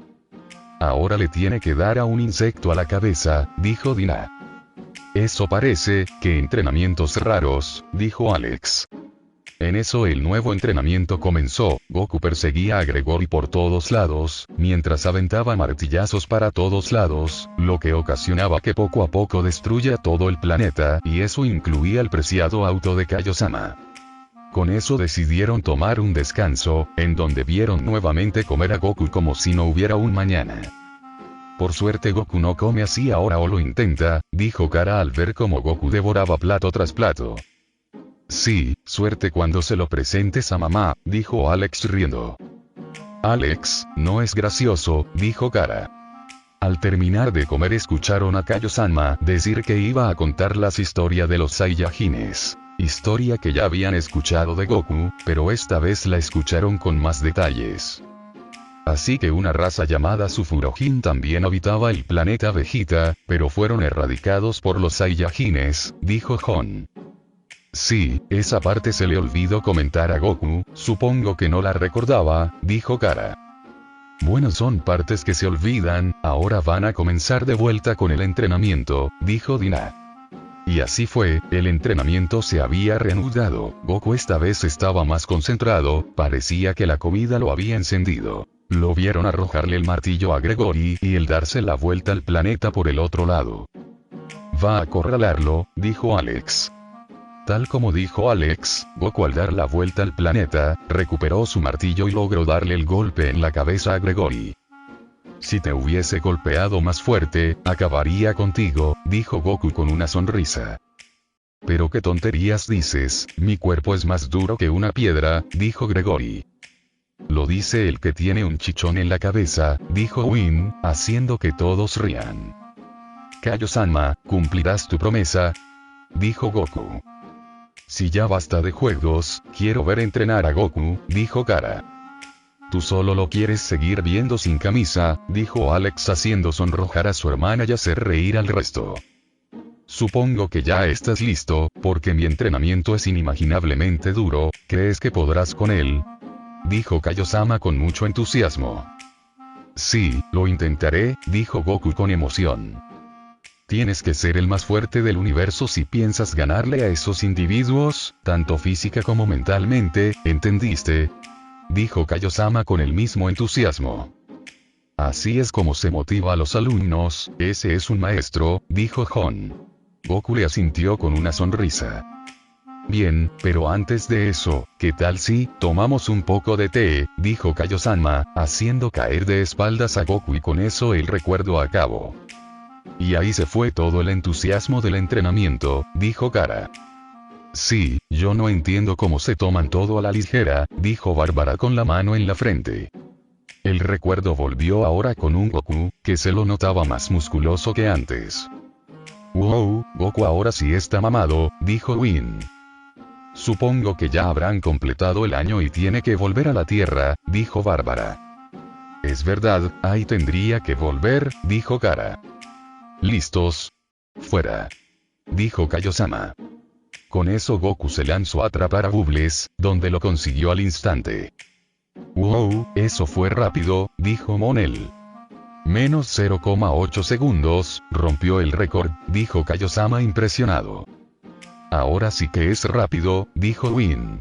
Ahora le tiene que dar a un insecto a la cabeza, dijo Dina. Eso parece, que entrenamientos raros, dijo Alex. En eso el nuevo entrenamiento comenzó, Goku perseguía a Gregory por todos lados, mientras aventaba martillazos para todos lados, lo que ocasionaba que poco a poco destruya todo el planeta, y eso incluía el preciado auto de Kaio-sama. Con eso decidieron tomar un descanso, en donde vieron nuevamente comer a Goku como si no hubiera un mañana. Por suerte Goku no come así ahora o lo intenta, dijo Kara al ver cómo Goku devoraba plato tras plato. Sí, suerte cuando se lo presentes a mamá, dijo Alex riendo. Alex, no es gracioso, dijo Kara. Al terminar de comer escucharon a Kaio-sama decir que iba a contar las historias de los Saiyajines. Historia que ya habían escuchado de Goku, pero esta vez la escucharon con más detalles. Así que una raza llamada Sufurojin también habitaba el planeta Vegeta, pero fueron erradicados por los Saiyajines, dijo Hon. Sí, esa parte se le olvidó comentar a Goku, supongo que no la recordaba, dijo Kara. Bueno, son partes que se olvidan, ahora van a comenzar de vuelta con el entrenamiento, dijo Dina. Y así fue, el entrenamiento se había reanudado, Goku esta vez estaba más concentrado, parecía que la comida lo había encendido. Lo vieron arrojarle el martillo a Gregory y el darse la vuelta al planeta por el otro lado. Va a acorralarlo, dijo Alex. Tal como dijo Alex, Goku al dar la vuelta al planeta, recuperó su martillo y logró darle el golpe en la cabeza a Gregory. Si te hubiese golpeado más fuerte, acabaría contigo, dijo Goku con una sonrisa. Pero qué tonterías dices, mi cuerpo es más duro que una piedra, dijo Gregory. Lo dice el que tiene un chichón en la cabeza, dijo Win, haciendo que todos rían. Kaio-sama, ¿cumplirás tu promesa?, dijo Goku. Si ya basta de juegos, quiero ver entrenar a Goku, dijo Kara. Tú solo lo quieres seguir viendo sin camisa, dijo Alex haciendo sonrojar a su hermana y hacer reír al resto. Supongo que ya estás listo, porque mi entrenamiento es inimaginablemente duro, ¿crees que podrás con él?, dijo Kaio-sama con mucho entusiasmo. Sí, lo intentaré, dijo Goku con emoción. Tienes que ser el más fuerte del universo si piensas ganarle a esos individuos, tanto física como mentalmente, ¿entendiste?, dijo Kaio-sama con el mismo entusiasmo. Así es como se motiva a los alumnos, ese es un maestro, dijo Hon. Goku le asintió con una sonrisa. Bien, pero antes de eso, ¿qué tal si tomamos un poco de té?, dijo Kaio-sama, haciendo caer de espaldas a Goku y con eso el recuerdo acabó. Y ahí se fue todo el entusiasmo del entrenamiento, dijo Kara. Sí, yo no entiendo cómo se toman todo a la ligera, dijo Bárbara con la mano en la frente. El recuerdo volvió ahora con un Goku, que se lo notaba más musculoso que antes. Wow, Goku ahora sí está mamado, dijo Win. Supongo que ya habrán completado el año y tiene que volver a la Tierra, dijo Bárbara. Es verdad, ahí tendría que volver, dijo Kara. ¿Listos? Fuera, dijo Kaio-sama. Con eso Goku se lanzó a atrapar a Bubbles, donde lo consiguió al instante. Wow, eso fue rápido, dijo Monel. Menos 0,8 segundos, rompió el récord, dijo Kaio-sama impresionado. Ahora sí que es rápido, dijo Win.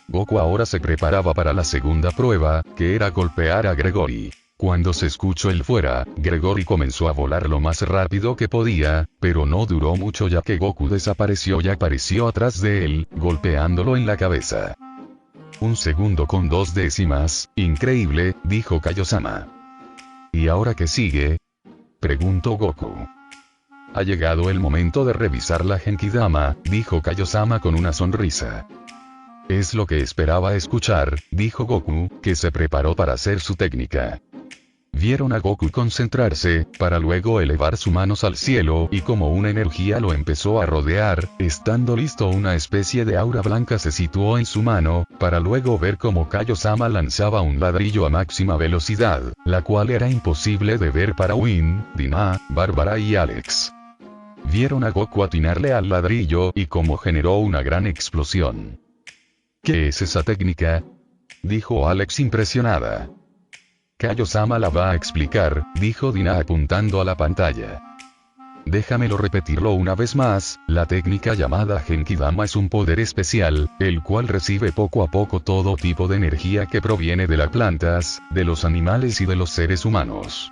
Goku ahora se preparaba para la segunda prueba, que era golpear a Gregory. Cuando se escuchó el fuera, Gregory comenzó a volar lo más rápido que podía, pero no duró mucho ya que Goku desapareció y apareció atrás de él, golpeándolo en la cabeza. 1 segundo con 2 décimas, increíble, dijo Kaio-sama. ¿Y ahora qué sigue?, preguntó Goku. Ha llegado el momento de revisar la Genkidama, dijo Kaio-sama con una sonrisa. Es lo que esperaba escuchar, dijo Goku, que se preparó para hacer su técnica. Vieron a Goku concentrarse, para luego elevar sus manos al cielo y como una energía lo empezó a rodear, estando listo una especie de aura blanca se situó en su mano, para luego ver cómo Kaio-sama lanzaba un ladrillo a máxima velocidad, la cual era imposible de ver para Win, Dina, Bárbara y Alex. Vieron a Goku atinarle al ladrillo y cómo generó una gran explosión. ¿Qué es esa técnica?, dijo Alex impresionada. Kaio-sama la va a explicar, dijo Dina apuntando a la pantalla. Déjamelo repetirlo una vez más, la técnica llamada Genkidama es un poder especial, el cual recibe poco a poco todo tipo de energía que proviene de las plantas, de los animales y de los seres humanos.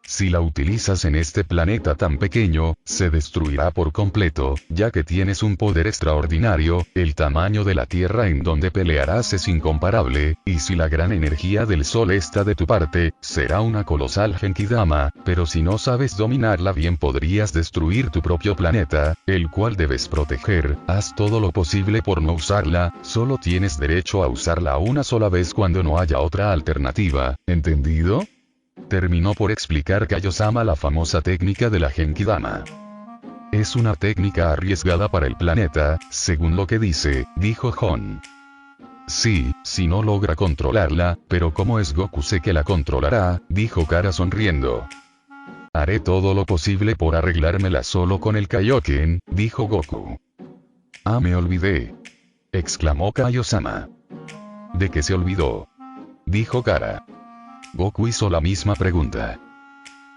Si la utilizas en este planeta tan pequeño, se destruirá por completo, ya que tienes un poder extraordinario, el tamaño de la Tierra en donde pelearás es incomparable, y si la gran energía del Sol está de tu parte, será una colosal Genkidama, pero si no sabes dominarla bien podrías destruir tu propio planeta, el cual debes proteger. Haz todo lo posible por no usarla, solo tienes derecho a usarla una sola vez cuando no haya otra alternativa, ¿entendido? Terminó por explicar Kaiosama la famosa técnica de la Genkidama. Es una técnica arriesgada para el planeta, según lo que dice, dijo Gon. Sí, si no logra controlarla, pero como es Goku sé que la controlará, dijo Kara sonriendo. Haré todo lo posible por arreglármela solo con el Kaioken, dijo Goku. Ah, me olvidé. Exclamó Kaiosama. ¿De qué se olvidó? Dijo Kara. Goku hizo la misma pregunta.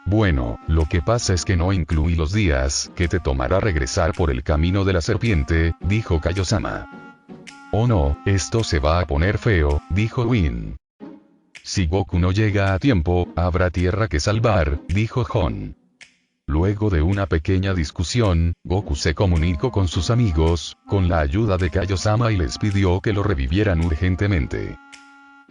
Bueno, lo que pasa es que no incluí los días que te tomará regresar por el camino de la serpiente, dijo Kaiosama. Oh no, esto se va a poner feo, dijo Win. Si Goku no llega a tiempo, habrá tierra que salvar, dijo Gon. Luego de una pequeña discusión, Goku se comunicó con sus amigos, con la ayuda de Kaiosama y les pidió que lo revivieran urgentemente.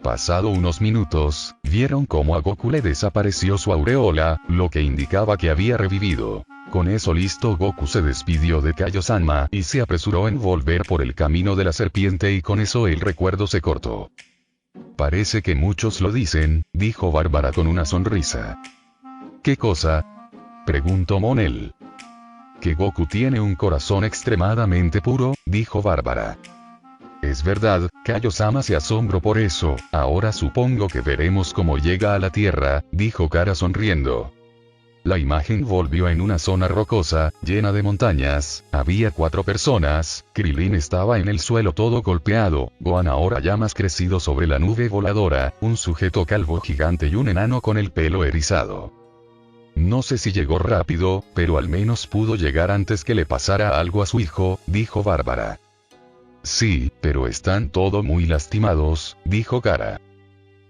Pasado unos minutos, vieron cómo a Goku le desapareció su aureola, lo que indicaba que había revivido. Con eso listo, Goku se despidió de Kaiosama y se apresuró en volver por el camino de la serpiente y con eso el recuerdo se cortó. Parece que muchos lo dicen, dijo Bárbara con una sonrisa. ¿Qué cosa? Preguntó Monel. Que Goku tiene un corazón extremadamente puro, dijo Bárbara. Es verdad, Kaiosama se asombró por eso, ahora supongo que veremos cómo llega a la Tierra, dijo Kara sonriendo. La imagen volvió en una zona rocosa, llena de montañas, había 4 personas, Krillin estaba en el suelo todo golpeado, Gohan ahora ya más crecido sobre la nube voladora, un sujeto calvo gigante y un enano con el pelo erizado. No sé si llegó rápido, pero al menos pudo llegar antes que le pasara algo a su hijo, dijo Bárbara. Sí, pero están todos muy lastimados, dijo Kara.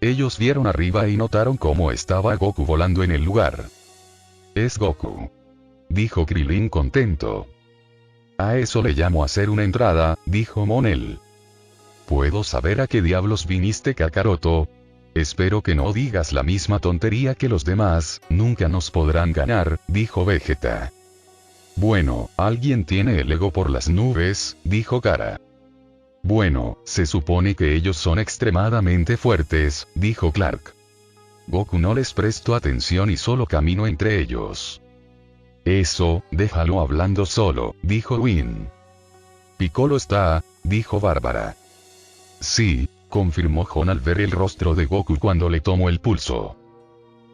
Ellos vieron arriba y notaron cómo estaba Goku volando en el lugar. Es Goku, dijo Krillin contento. A eso le llamo hacer una entrada, dijo Monel. ¿Puedo saber a qué diablos viniste, Kakaroto? Espero que no digas la misma tontería que los demás, nunca nos podrán ganar, dijo Vegeta. Bueno, alguien tiene el ego por las nubes, dijo Kara. Bueno, se supone que ellos son extremadamente fuertes, dijo Clark. Goku no les prestó atención y solo caminó entre ellos. Eso, déjalo hablando solo, dijo Win. Piccolo está, dijo Bárbara. Sí, confirmó Gon al ver el rostro de Goku cuando le tomó el pulso.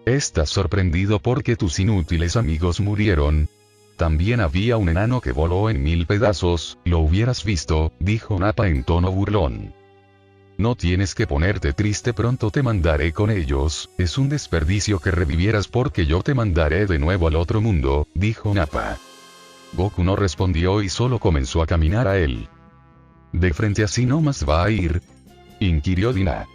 ¿Estás sorprendido porque tus inútiles amigos murieron? También había un enano que voló en 1000 pedazos, lo hubieras visto, dijo Nappa en tono burlón. No tienes que ponerte triste, pronto te mandaré con ellos, es un desperdicio que revivieras porque yo te mandaré de nuevo al otro mundo, dijo Nappa. Goku no respondió y solo comenzó a caminar a él. ¿De frente así nomás va a ir?, inquirió Dina.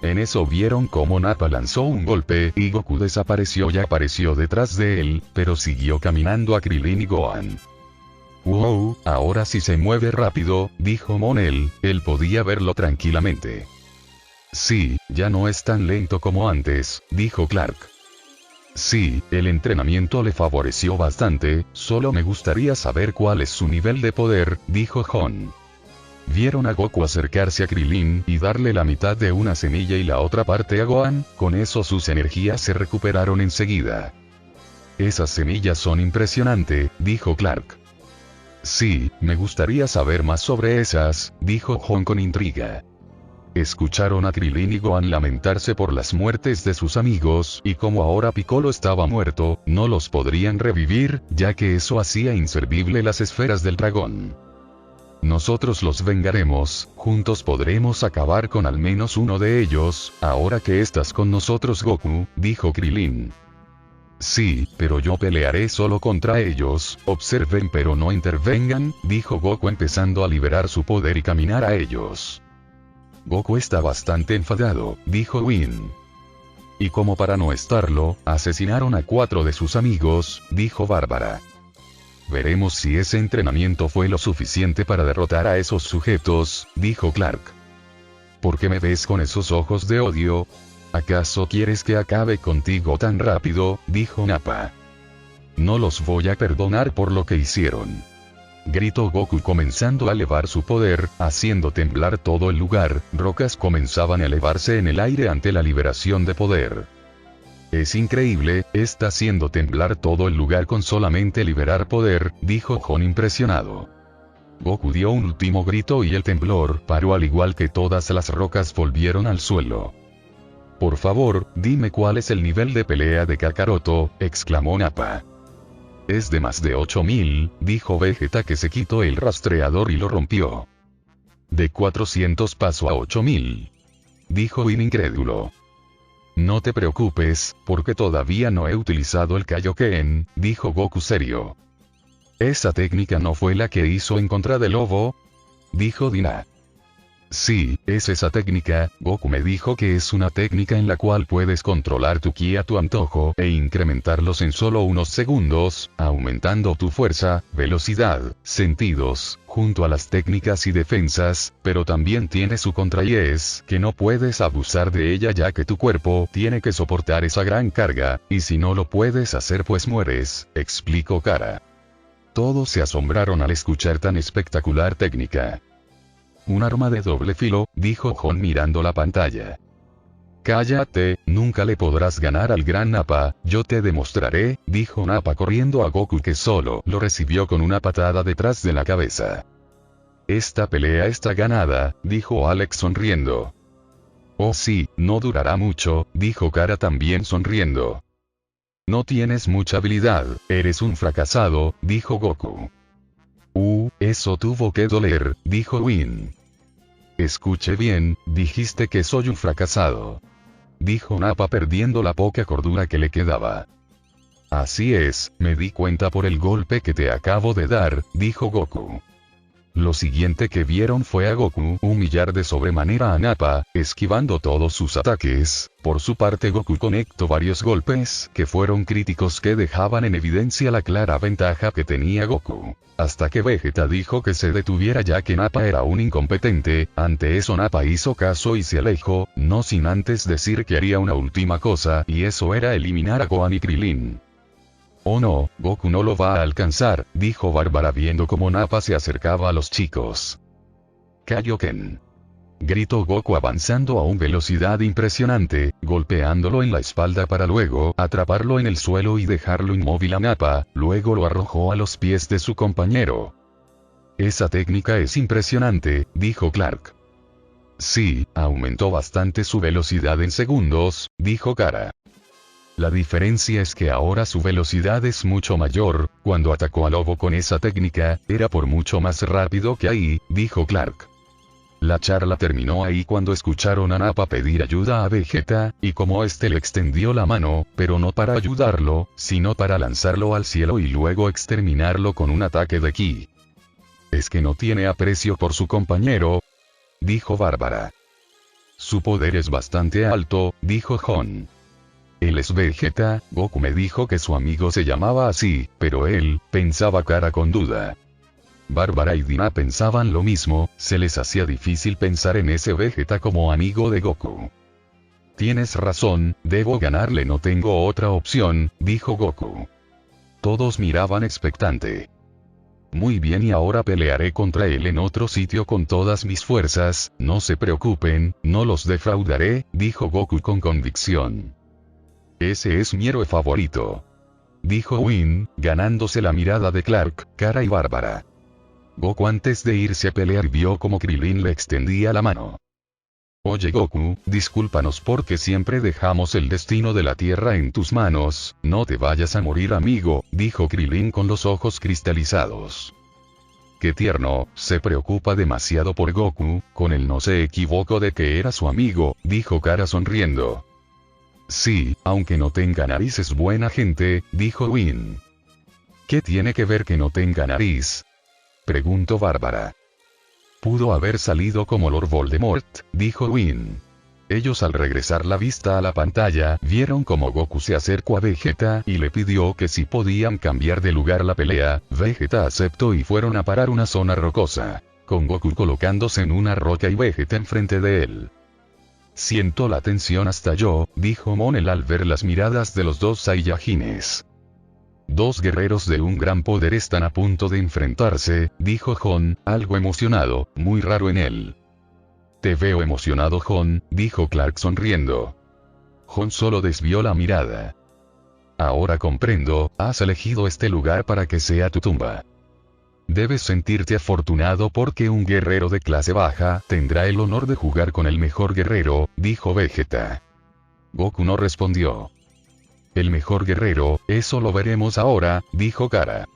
En eso vieron cómo Nappa lanzó un golpe y Goku desapareció y apareció detrás de él, pero siguió caminando a Krillin y Gohan. Wow, ahora sí se mueve rápido, dijo Monel, él podía verlo tranquilamente. Sí, ya no es tan lento como antes, dijo Clark. Sí, el entrenamiento le favoreció bastante, solo me gustaría saber cuál es su nivel de poder, dijo Gon. Vieron a Goku acercarse a Krillin y darle la mitad de una semilla y la otra parte a Gohan, con eso sus energías se recuperaron enseguida. Esas semillas son impresionantes, dijo Clark. Sí, me gustaría saber más sobre esas, dijo Gon con intriga. Escucharon a Krillin y Gohan lamentarse por las muertes de sus amigos, y como ahora Piccolo estaba muerto, no los podrían revivir, ya que eso hacía inservible las esferas del dragón. Nosotros los vengaremos, juntos podremos acabar con al menos uno de ellos, ahora que estás con nosotros Goku, dijo Krillin. Sí, pero yo pelearé solo contra ellos, observen pero no intervengan, dijo Goku empezando a liberar su poder y caminar a ellos. Goku está bastante enfadado, dijo Win. Y como para no estarlo, asesinaron a 4 de sus amigos, dijo Bárbara. Veremos si ese entrenamiento fue lo suficiente para derrotar a esos sujetos, dijo Clark. ¿Por qué me ves con esos ojos de odio? ¿Acaso quieres que acabe contigo tan rápido? Dijo Nappa. No los voy a perdonar por lo que hicieron. Gritó Goku comenzando a elevar su poder, haciendo temblar todo el lugar. Rocas comenzaban a elevarse en el aire ante la liberación de poder. Es increíble, está haciendo temblar todo el lugar con solamente liberar poder, dijo Jon impresionado. Goku dio un último grito y el temblor paró al igual que todas las rocas volvieron al suelo. Por favor, dime cuál es el nivel de pelea de Kakaroto, exclamó Nappa. Es de más de 8000, dijo Vegeta que se quitó el rastreador y lo rompió. De 400 pasó a 8000. Dijo Vin incrédulo. No te preocupes, porque todavía no he utilizado el Kaioken, dijo Goku serio. ¿Esa técnica no fue la que hizo en contra del lobo? Dijo Dina. Sí, es esa técnica. Goku me dijo que es una técnica en la cual puedes controlar tu ki a tu antojo e incrementarlos en solo unos segundos, aumentando tu fuerza, velocidad, sentidos, junto a las técnicas y defensas, pero también tiene su contra y es que no puedes abusar de ella ya que tu cuerpo tiene que soportar esa gran carga, y si no lo puedes hacer pues mueres, explicó Kara. Todos se asombraron al escuchar tan espectacular técnica. Un arma de doble filo, dijo Jon mirando la pantalla. Cállate, nunca le podrás ganar al gran Nappa, yo te demostraré, dijo Nappa corriendo a Goku que solo lo recibió con una patada detrás de la cabeza. Esta pelea está ganada, dijo Alex sonriendo. Oh sí, no durará mucho, dijo Kara también sonriendo. No tienes mucha habilidad, eres un fracasado, dijo Goku. Eso tuvo que doler, dijo Win. Escuche bien, dijiste que soy un fracasado. Dijo Nappa perdiendo la poca cordura que le quedaba. Así es, me di cuenta por el golpe que te acabo de dar, dijo Goku. Lo siguiente que vieron fue a Goku humillar de sobremanera a Nappa, esquivando todos sus ataques. Por su parte Goku conectó varios golpes que fueron críticos que dejaban en evidencia la clara ventaja que tenía Goku. Hasta que Vegeta dijo que se detuviera ya que Nappa era un incompetente. Ante eso Nappa hizo caso y se alejó, no sin antes decir que haría una última cosa y eso era eliminar a Gohan y Krillin. Oh no, Goku no lo va a alcanzar, dijo Bárbara viendo cómo Nappa se acercaba a los chicos. Kaioken. Gritó Goku avanzando a una velocidad impresionante, golpeándolo en la espalda para luego atraparlo en el suelo y dejarlo inmóvil a Nappa, luego lo arrojó a los pies de su compañero. Esa técnica es impresionante, dijo Clark. Sí, aumentó bastante su velocidad en segundos, dijo Kara. La diferencia es que ahora su velocidad es mucho mayor, cuando atacó al lobo con esa técnica, era por mucho más rápido que ahí, dijo Clark. La charla terminó ahí cuando escucharon a Nappa pedir ayuda a Vegeta, y como este le extendió la mano, pero no para ayudarlo, sino para lanzarlo al cielo y luego exterminarlo con un ataque de ki. ¿Es que no tiene aprecio por su compañero? Dijo Bárbara. Su poder es bastante alto, dijo Jon. Él es Vegeta, Goku me dijo que su amigo se llamaba así, pero él, pensaba Kara con duda. Bárbara y Dina pensaban lo mismo, se les hacía difícil pensar en ese Vegeta como amigo de Goku. Tienes razón, debo ganarle, no tengo otra opción, dijo Goku. Todos miraban expectante. Muy bien, y ahora pelearé contra él en otro sitio con todas mis fuerzas, no se preocupen, no los defraudaré, dijo Goku con convicción. Ese es mi héroe favorito. Dijo Win, ganándose la mirada de Clark, Kara y Bárbara. Goku antes de irse a pelear vio como Krillin le extendía la mano. Oye Goku, discúlpanos porque siempre dejamos el destino de la Tierra en tus manos, no te vayas a morir amigo, dijo Krillin con los ojos cristalizados. Qué tierno, se preocupa demasiado por Goku, con él no se equivocó de que era su amigo, dijo Kara sonriendo. Sí, aunque no tenga nariz es buena gente, dijo Win. ¿Qué tiene que ver que no tenga nariz? Preguntó Bárbara. Pudo haber salido como Lord Voldemort, dijo Win. Ellos al regresar la vista a la pantalla, vieron como Goku se acercó a Vegeta y le pidió que si podían cambiar de lugar la pelea. Vegeta aceptó y fueron a parar una zona rocosa, con Goku colocándose en una roca y Vegeta enfrente de él. Siento la tensión hasta yo, dijo Monel al ver las miradas de los dos Saiyajines. Dos guerreros de un gran poder están a punto de enfrentarse, dijo Jon, algo emocionado, muy raro en él. Te veo emocionado, Jon, dijo Clark sonriendo. Jon solo desvió la mirada. Ahora comprendo, has elegido este lugar para que sea tu tumba. Debes sentirte afortunado porque un guerrero de clase baja tendrá el honor de jugar con el mejor guerrero, dijo Vegeta. Goku no respondió. El mejor guerrero, eso lo veremos ahora, dijo Kara.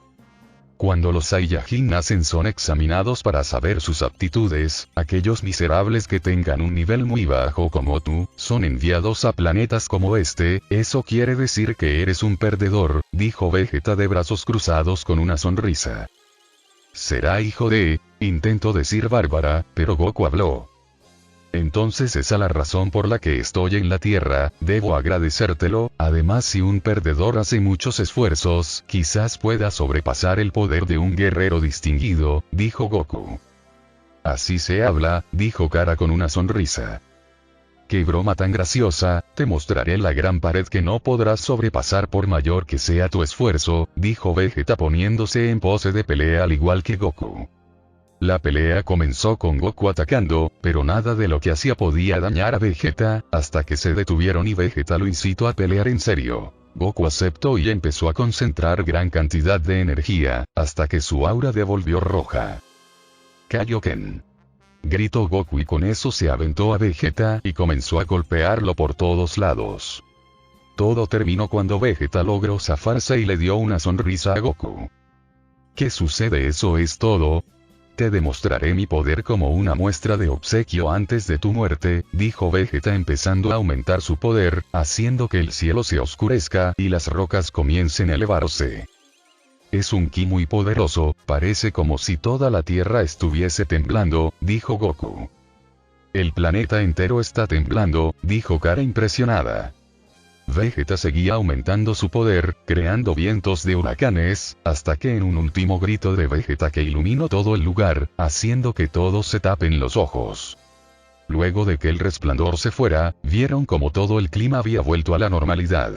Cuando los Saiyajin nacen son examinados para saber sus aptitudes, aquellos miserables que tengan un nivel muy bajo como tú, son enviados a planetas como este, eso quiere decir que eres un perdedor, dijo Vegeta de brazos cruzados con una sonrisa. Será hijo de... intentó decir Bárbara, pero Goku habló. Entonces esa es la razón por la que estoy en la Tierra, debo agradecértelo, además si un perdedor hace muchos esfuerzos, quizás pueda sobrepasar el poder de un guerrero distinguido, dijo Goku. Así se habla, dijo Kara con una sonrisa. Qué broma tan graciosa, te mostraré la gran pared que no podrás sobrepasar por mayor que sea tu esfuerzo, dijo Vegeta poniéndose en pose de pelea al igual que Goku. La pelea comenzó con Goku atacando, pero nada de lo que hacía podía dañar a Vegeta, hasta que se detuvieron y Vegeta lo incitó a pelear en serio. Goku aceptó y empezó a concentrar gran cantidad de energía, hasta que su aura devolvió roja. Kaioken. Gritó Goku y con eso se aventó a Vegeta y comenzó a golpearlo por todos lados. Todo terminó cuando Vegeta logró zafarse y le dio una sonrisa a Goku. ¿Qué sucede? Eso es todo. Te demostraré mi poder como una muestra de obsequio antes de tu muerte, dijo Vegeta empezando a aumentar su poder, haciendo que el cielo se oscurezca y las rocas comiencen a elevarse. Es un ki muy poderoso, parece como si toda la tierra estuviese temblando, dijo Goku. El planeta entero está temblando, dijo Kara impresionada. Vegeta seguía aumentando su poder, creando vientos de huracanes, hasta que en un último grito de Vegeta que iluminó todo el lugar, haciendo que todos se tapen los ojos. Luego de que el resplandor se fuera, vieron como todo el clima había vuelto a la normalidad.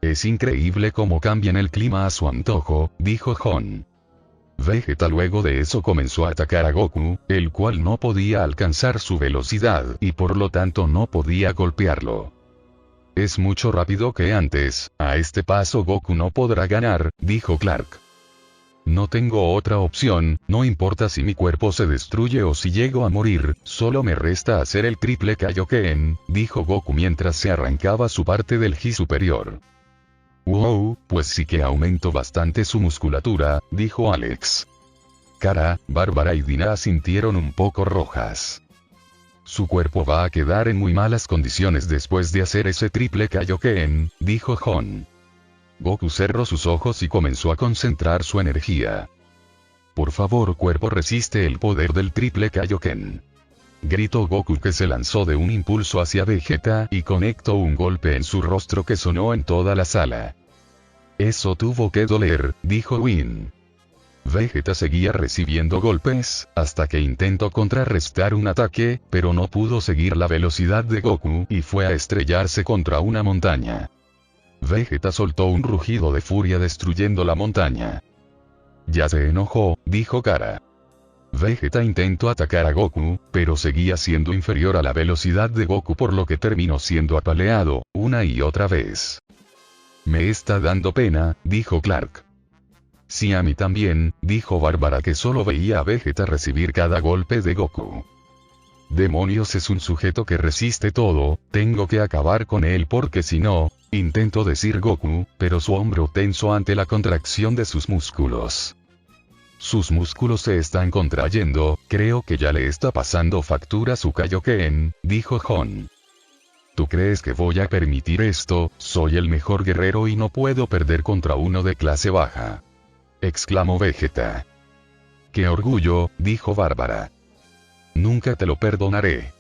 Es increíble cómo cambian el clima a su antojo, dijo Jon. Vegeta luego de eso comenzó a atacar a Goku, el cual no podía alcanzar su velocidad y por lo tanto no podía golpearlo. Es mucho rápido que antes, a este paso Goku no podrá ganar, dijo Clark. No tengo otra opción, no importa si mi cuerpo se destruye o si llego a morir, solo me resta hacer el triple Kaioken, dijo Goku mientras se arrancaba su parte del Ki superior. Wow, pues sí que aumentó bastante su musculatura, dijo Alex. Kara, Bárbara y Dina sintieron un poco rojas. Su cuerpo va a quedar en muy malas condiciones después de hacer ese triple Kaioken, dijo Jon. Goku cerró sus ojos y comenzó a concentrar su energía. Por favor, cuerpo, resiste el poder del triple Kaioken. Gritó Goku que se lanzó de un impulso hacia Vegeta y conectó un golpe en su rostro que sonó en toda la sala. Eso tuvo que doler, dijo Win. Vegeta seguía recibiendo golpes, hasta que intentó contrarrestar un ataque, pero no pudo seguir la velocidad de Goku y fue a estrellarse contra una montaña. Vegeta soltó un rugido de furia destruyendo la montaña. Ya se enojó, dijo Kara. Vegeta intentó atacar a Goku, pero seguía siendo inferior a la velocidad de Goku por lo que terminó siendo apaleado, una y otra vez. Me está dando pena, dijo Clark. Sí, a mí también, dijo Bárbara que solo veía a Vegeta recibir cada golpe de Goku. Demonios, es un sujeto que resiste todo, tengo que acabar con él porque si no, intentó decir Goku, pero su hombro tensó ante la contracción de sus músculos. Sus músculos se están contrayendo, creo que ya le está pasando factura su Kaioken, dijo Jon. ¿Tú crees que voy a permitir esto? Soy el mejor guerrero y no puedo perder contra uno de clase baja. Exclamó Vegeta. ¡Qué orgullo!, dijo Bárbara. Nunca te lo perdonaré.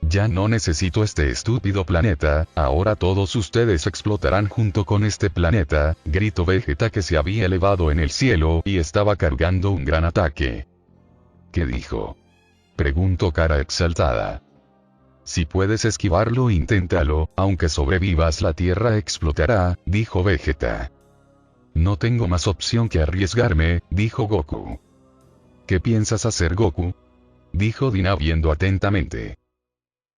ya no necesito este estúpido planeta, ahora todos ustedes explotarán junto con este planeta, gritó Vegeta, que se había elevado en el cielo y estaba cargando un gran ataque. ¿Qué dijo?, preguntó Kara exaltada. Si puedes esquivarlo, inténtalo, aunque sobrevivas la Tierra explotará, dijo Vegeta. No tengo más opción que arriesgarme, dijo Goku. ¿Qué piensas hacer, Goku?, dijo Dina viendo atentamente.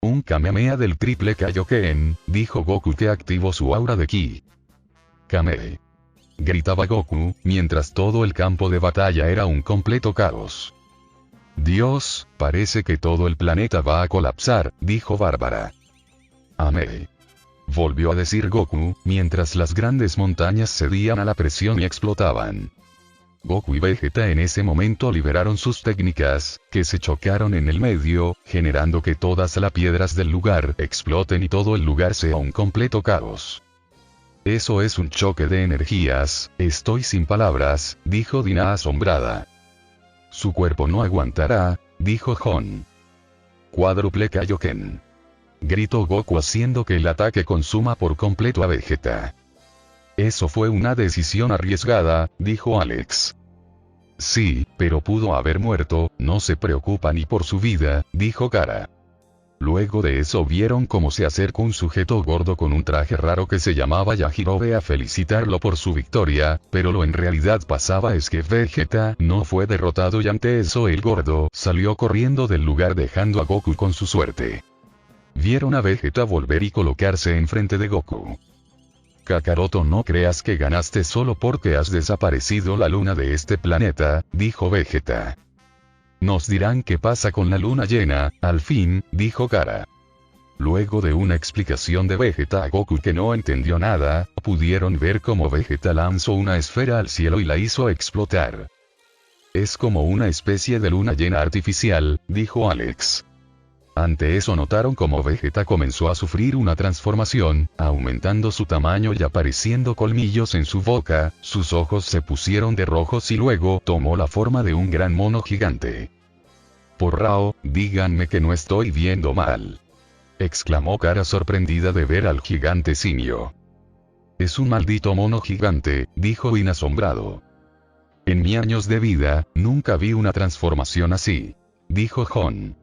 Un Kamehameha del triple Kaioken, dijo Goku, que activó su aura de ki. Kame, gritaba Goku, mientras todo el campo de batalla era un completo caos. Dios, parece que todo el planeta va a colapsar, dijo Bárbara. Ame, volvió a decir Goku, mientras las grandes montañas cedían a la presión y explotaban. Goku y Vegeta en ese momento liberaron sus técnicas, que se chocaron en el medio, generando que todas las piedras del lugar exploten y todo el lugar sea un completo caos. Eso es un choque de energías, estoy sin palabras, dijo Dina asombrada. Su cuerpo no aguantará, dijo Jon. Cuádruple Kaioken, gritó Goku, haciendo que el ataque consuma por completo a Vegeta. Eso fue una decisión arriesgada, dijo Alex. Sí, pero pudo haber muerto, no se preocupa ni por su vida, dijo Kara. Luego de eso vieron cómo se acercó un sujeto gordo con un traje raro que se llamaba Yajirobe a felicitarlo por su victoria, pero lo en realidad pasaba es que Vegeta no fue derrotado y ante eso el gordo salió corriendo del lugar dejando a Goku con su suerte. Vieron a Vegeta volver y colocarse enfrente de Goku. Kakaroto, no creas que ganaste solo porque has desaparecido la luna de este planeta, dijo Vegeta. Nos dirán qué pasa con la luna llena, al fin, dijo Kara. Luego de una explicación de Vegeta a Goku que no entendió nada, pudieron ver cómo Vegeta lanzó una esfera al cielo y la hizo explotar. Es como una especie de luna llena artificial, dijo Alex. Ante eso notaron cómo Vegeta comenzó a sufrir una transformación, aumentando su tamaño y apareciendo colmillos en su boca, sus ojos se pusieron de rojos y luego tomó la forma de un gran mono gigante. Porrao, díganme que no estoy viendo mal, exclamó Kara sorprendida de ver al gigante simio. Es un maldito mono gigante, dijo Bin asombrado. En mis años de vida, nunca vi una transformación así, dijo Jon.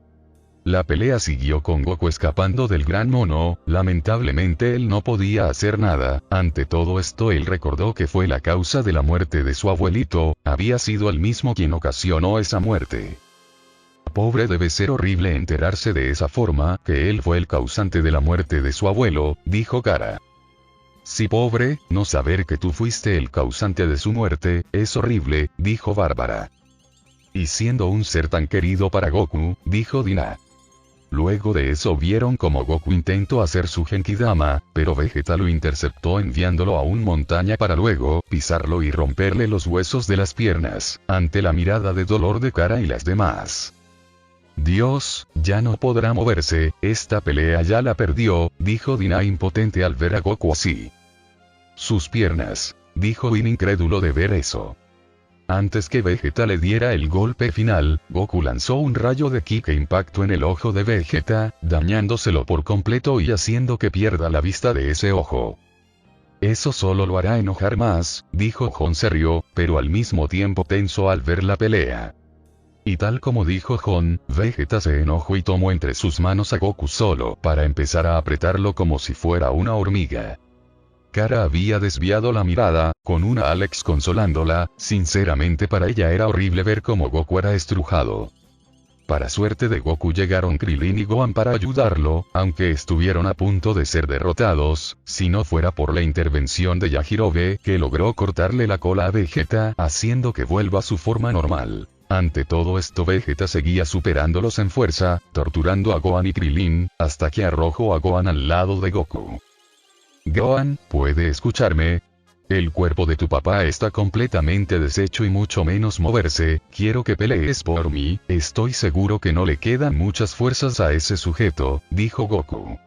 La pelea siguió con Goku escapando del gran mono, lamentablemente él no podía hacer nada, ante todo esto él recordó que fue la causa de la muerte de su abuelito, había sido él mismo quien ocasionó esa muerte. Pobre, debe ser horrible enterarse de esa forma, que él fue el causante de la muerte de su abuelo, dijo Kara. Sí, pobre, no saber que tú fuiste el causante de su muerte, es horrible, dijo Bárbara. Y siendo un ser tan querido para Goku, dijo Dina. Luego de eso vieron como Goku intentó hacer su Genkidama, pero Vegeta lo interceptó enviándolo a una montaña para luego pisarlo y romperle los huesos de las piernas, ante la mirada de dolor de Kara y las demás. Dios, ya no podrá moverse, esta pelea ya la perdió, dijo Dina impotente al ver a Goku así. Sus piernas, dijo Bin incrédulo de ver eso. Antes que Vegeta le diera el golpe final, Goku lanzó un rayo de ki que impactó en el ojo de Vegeta, dañándoselo por completo y haciendo que pierda la vista de ese ojo. Eso solo lo hará enojar más, dijo Jon. Se rió, pero al mismo tiempo tensó al ver la pelea. Y tal como dijo Jon, Vegeta se enojó y tomó entre sus manos a Goku solo para empezar a apretarlo como si fuera una hormiga. Kara había desviado la mirada, con una Alex consolándola, sinceramente para ella era horrible ver cómo Goku era estrujado. Para suerte de Goku llegaron Krillin y Gohan para ayudarlo, aunque estuvieron a punto de ser derrotados, si no fuera por la intervención de Yajirobe, que logró cortarle la cola a Vegeta, haciendo que vuelva a su forma normal. Ante todo esto Vegeta seguía superándolos en fuerza, torturando a Gohan y Krillin, hasta que arrojó a Gohan al lado de Goku. Gohan, ¿puede escucharme? El cuerpo de tu papá está completamente deshecho y mucho menos moverse, quiero que pelees por mí, estoy seguro que no le quedan muchas fuerzas a ese sujeto, dijo Goku.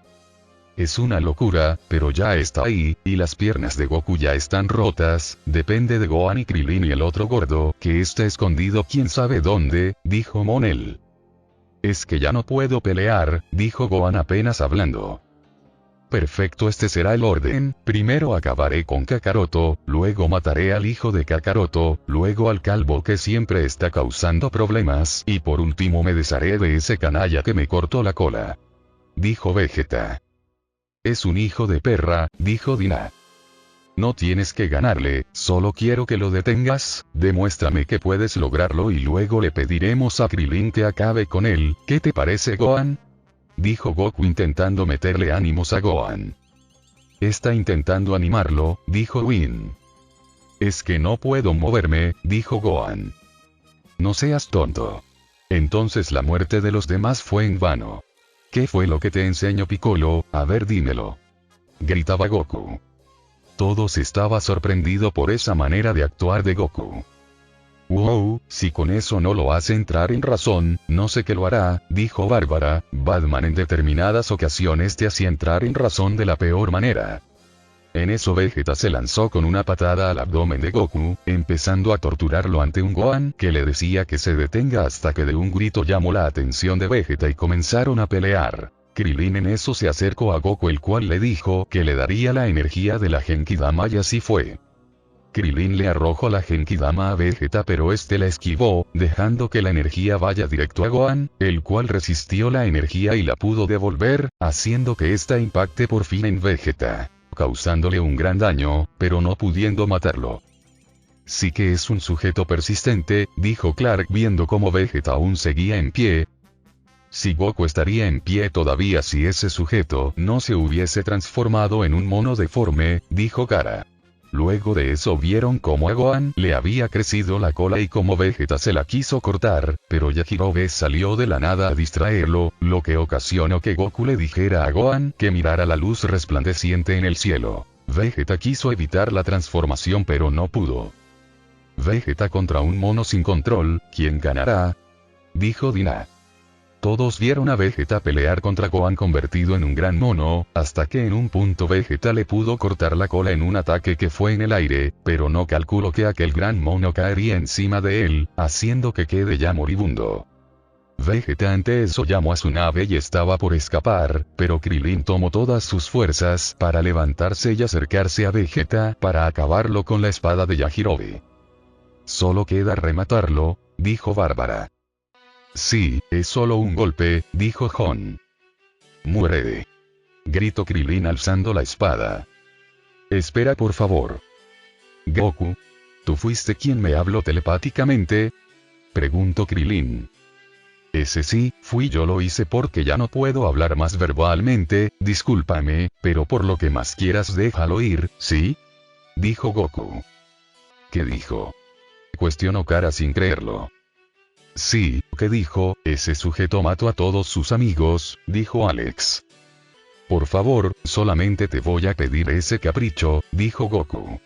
Es una locura, pero ya está ahí, y las piernas de Goku ya están rotas, depende de Gohan y Krillin y el otro gordo, que está escondido quién sabe dónde, dijo Monel. Es que ya no puedo pelear, dijo Gohan apenas hablando. Perfecto, este será el orden: primero acabaré con Kakaroto, luego mataré al hijo de Kakaroto, luego al calvo que siempre está causando problemas, y por último me desharé de ese canalla que me cortó la cola. Dijo Vegeta. Es un hijo de perra, dijo Dina. No tienes que ganarle, solo quiero que lo detengas, demuéstrame que puedes lograrlo y luego le pediremos a Krillin que acabe con él. ¿Qué te parece, Gohan?, dijo Goku intentando meterle ánimos a Gohan. Está intentando animarlo, dijo Whis. Es que no puedo moverme, dijo Gohan. No seas tonto. Entonces la muerte de los demás fue en vano. ¿Qué fue lo que te enseñó Piccolo? A ver, dímelo, gritaba Goku. Todos estaban sorprendidos por esa manera de actuar de Goku. Wow, si con eso no lo hace entrar en razón, no sé qué lo hará, dijo Bárbara. Batman en determinadas ocasiones te hacía entrar en razón de la peor manera. En eso Vegeta se lanzó con una patada al abdomen de Goku, empezando a torturarlo ante un Gohan que le decía que se detenga hasta que de un grito llamó la atención de Vegeta y comenzaron a pelear. Krillin en eso se acercó a Goku, el cual le dijo que le daría la energía de la Genkidama, y así fue. Krillin le arrojó la Genkidama a Vegeta, pero este la esquivó, dejando que la energía vaya directo a Gohan, el cual resistió la energía y la pudo devolver, haciendo que ésta impacte por fin en Vegeta, causándole un gran daño, pero no pudiendo matarlo. Sí que es un sujeto persistente, dijo Clark viendo cómo Vegeta aún seguía en pie. Si Goku estaría en pie todavía si ese sujeto no se hubiese transformado en un mono deforme, dijo Kara. Luego de eso vieron cómo a Gohan le había crecido la cola y cómo Vegeta se la quiso cortar, pero Yajirobe salió de la nada a distraerlo, lo que ocasionó que Goku le dijera a Gohan que mirara la luz resplandeciente en el cielo. Vegeta quiso evitar la transformación pero no pudo. Vegeta contra un mono sin control, ¿quién ganará?, dijo Dina. Todos vieron a Vegeta pelear contra Gohan convertido en un gran mono, hasta que en un punto Vegeta le pudo cortar la cola en un ataque que fue en el aire, pero no calculó que aquel gran mono caería encima de él, haciendo que quede ya moribundo. Vegeta ante eso llamó a su nave y estaba por escapar, pero Krillin tomó todas sus fuerzas para levantarse y acercarse a Vegeta para acabarlo con la espada de Yajirobe. Solo queda rematarlo, dijo Bárbara. Sí, es solo un golpe, dijo Jon. Muere, gritó Krillin alzando la espada. Espera, por favor. Goku, ¿tú fuiste quien me habló telepáticamente?, preguntó Krillin. Ese sí, fui yo, lo hice porque ya no puedo hablar más verbalmente, discúlpame, pero por lo que más quieras déjalo ir, ¿sí?, dijo Goku. ¿Qué dijo?, cuestionó Kara sin creerlo. Sí, ¿qué dijo? Ese sujeto mató a todos sus amigos, dijo Alex. Por favor, solamente te voy a pedir ese capricho, dijo Goku.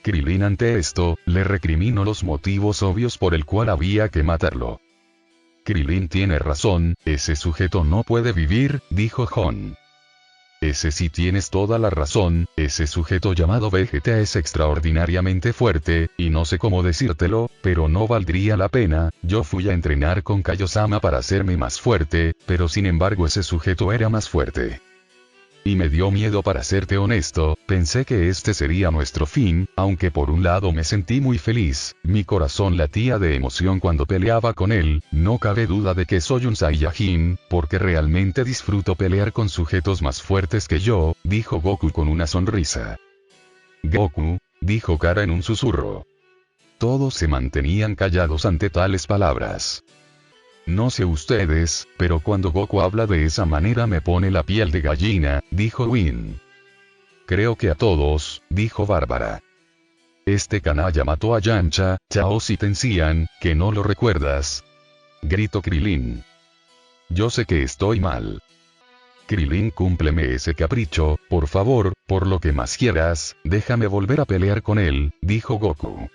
Krillin ante esto, le recriminó los motivos obvios por el cual había que matarlo. Krillin tiene razón, ese sujeto no puede vivir, dijo Jon. Ese sí, tienes toda la razón, ese sujeto llamado Vegeta es extraordinariamente fuerte, y no sé cómo decírtelo, pero no valdría la pena. Yo fui a entrenar con Kaiosama para hacerme más fuerte, pero sin embargo ese sujeto era más fuerte. Y me dio miedo, para serte honesto, pensé que este sería nuestro fin, aunque por un lado me sentí muy feliz, mi corazón latía de emoción cuando peleaba con él. No cabe duda de que soy un Saiyajin, porque realmente disfruto pelear con sujetos más fuertes que yo, dijo Goku con una sonrisa. Goku, dijo Kara en un susurro. Todos se mantenían callados ante tales palabras. No sé ustedes, pero cuando Goku habla de esa manera me pone la piel de gallina, dijo Whis. Creo que a todos, dijo Bárbara. Este canalla mató a Yamcha, Chaos y Tenshinhan, ¿que no lo recuerdas?, gritó Krillin. Yo sé que estoy mal. Krillin, cúmpleme ese capricho, por favor, por lo que más quieras, déjame volver a pelear con él, dijo Goku.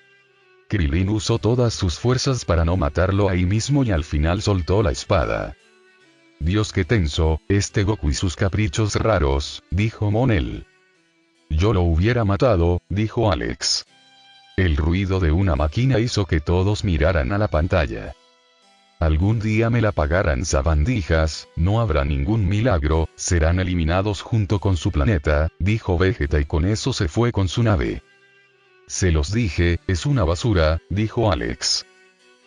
Krillin usó todas sus fuerzas para no matarlo ahí mismo y al final soltó la espada. Dios, qué tenso, este Goku y sus caprichos raros, dijo Monel. Yo lo hubiera matado, dijo Alex. El ruido de una máquina hizo que todos miraran a la pantalla. Algún día me la pagarán sabandijas, no habrá ningún milagro, serán eliminados junto con su planeta, dijo Vegeta y con eso se fue con su nave. Se los dije, es una basura, dijo Alex.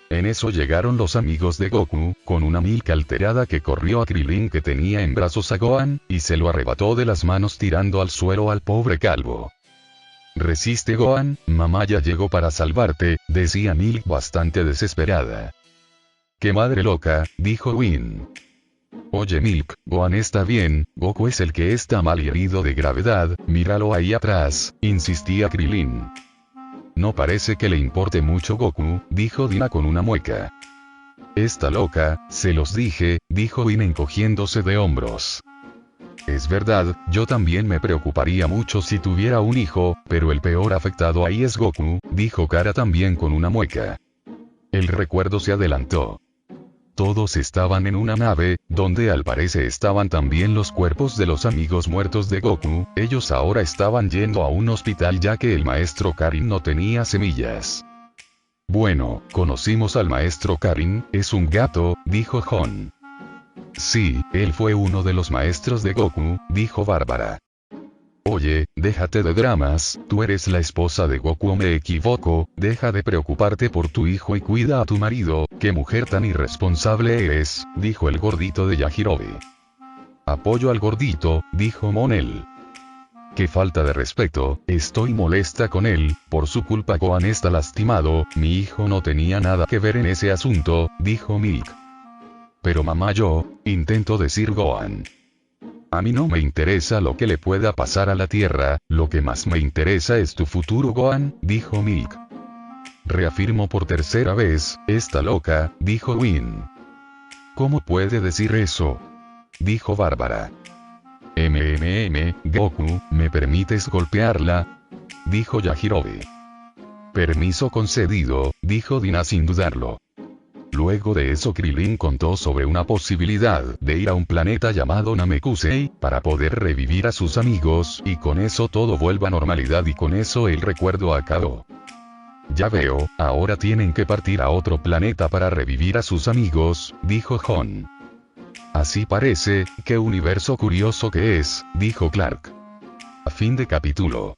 En eso llegaron los amigos de Goku, con una Milk alterada que corrió a Krillin que tenía en brazos a Gohan, y se lo arrebató de las manos tirando al suelo al pobre calvo. Resiste Gohan, mamá ya llegó para salvarte, decía Milk bastante desesperada. ¡Qué madre loca!, dijo Whin. Oye Milk, Gohan está bien, Goku es el que está mal y herido de gravedad, míralo ahí atrás, insistía Krillin. No parece que le importe mucho Goku, dijo Dina con una mueca. Está loca, se los dije, dijo Whin encogiéndose de hombros. Es verdad, yo también me preocuparía mucho si tuviera un hijo, pero el peor afectado ahí es Goku, dijo Kara también con una mueca. El recuerdo se adelantó. Todos estaban en una nave, donde al parecer estaban también los cuerpos de los amigos muertos de Goku, ellos ahora estaban yendo a un hospital ya que el maestro Karin no tenía semillas. Bueno, conocimos al maestro Karin, es un gato, dijo Jon. Sí, él fue uno de los maestros de Goku, dijo Bárbara. Oye, déjate de dramas, tú eres la esposa de Goku o me equivoco, deja de preocuparte por tu hijo y cuida a tu marido, qué mujer tan irresponsable eres, dijo el gordito de Yajirobe. Apoyo al gordito, dijo Monel. Qué falta de respeto, estoy molesta con él, por su culpa Gohan está lastimado, mi hijo no tenía nada que ver en ese asunto, dijo Milk. Pero mamá intentó decir Gohan. A mí no me interesa lo que le pueda pasar a la Tierra, lo que más me interesa es tu futuro Gohan, dijo Milk. Reafirmo por tercera vez, está loca, dijo Whin. ¿Cómo puede decir eso?, dijo Bárbara. Goku, ¿me permites golpearla?, dijo Yajirobe. Permiso concedido, dijo Dina sin dudarlo. Luego de eso Krillin contó sobre una posibilidad de ir a un planeta llamado Namekusei, para poder revivir a sus amigos, y con eso todo vuelva a normalidad y con eso el recuerdo acabó. Ya veo, ahora tienen que partir a otro planeta para revivir a sus amigos, dijo Jon. Así parece, qué universo curioso que es, dijo Clark. A fin de capítulo.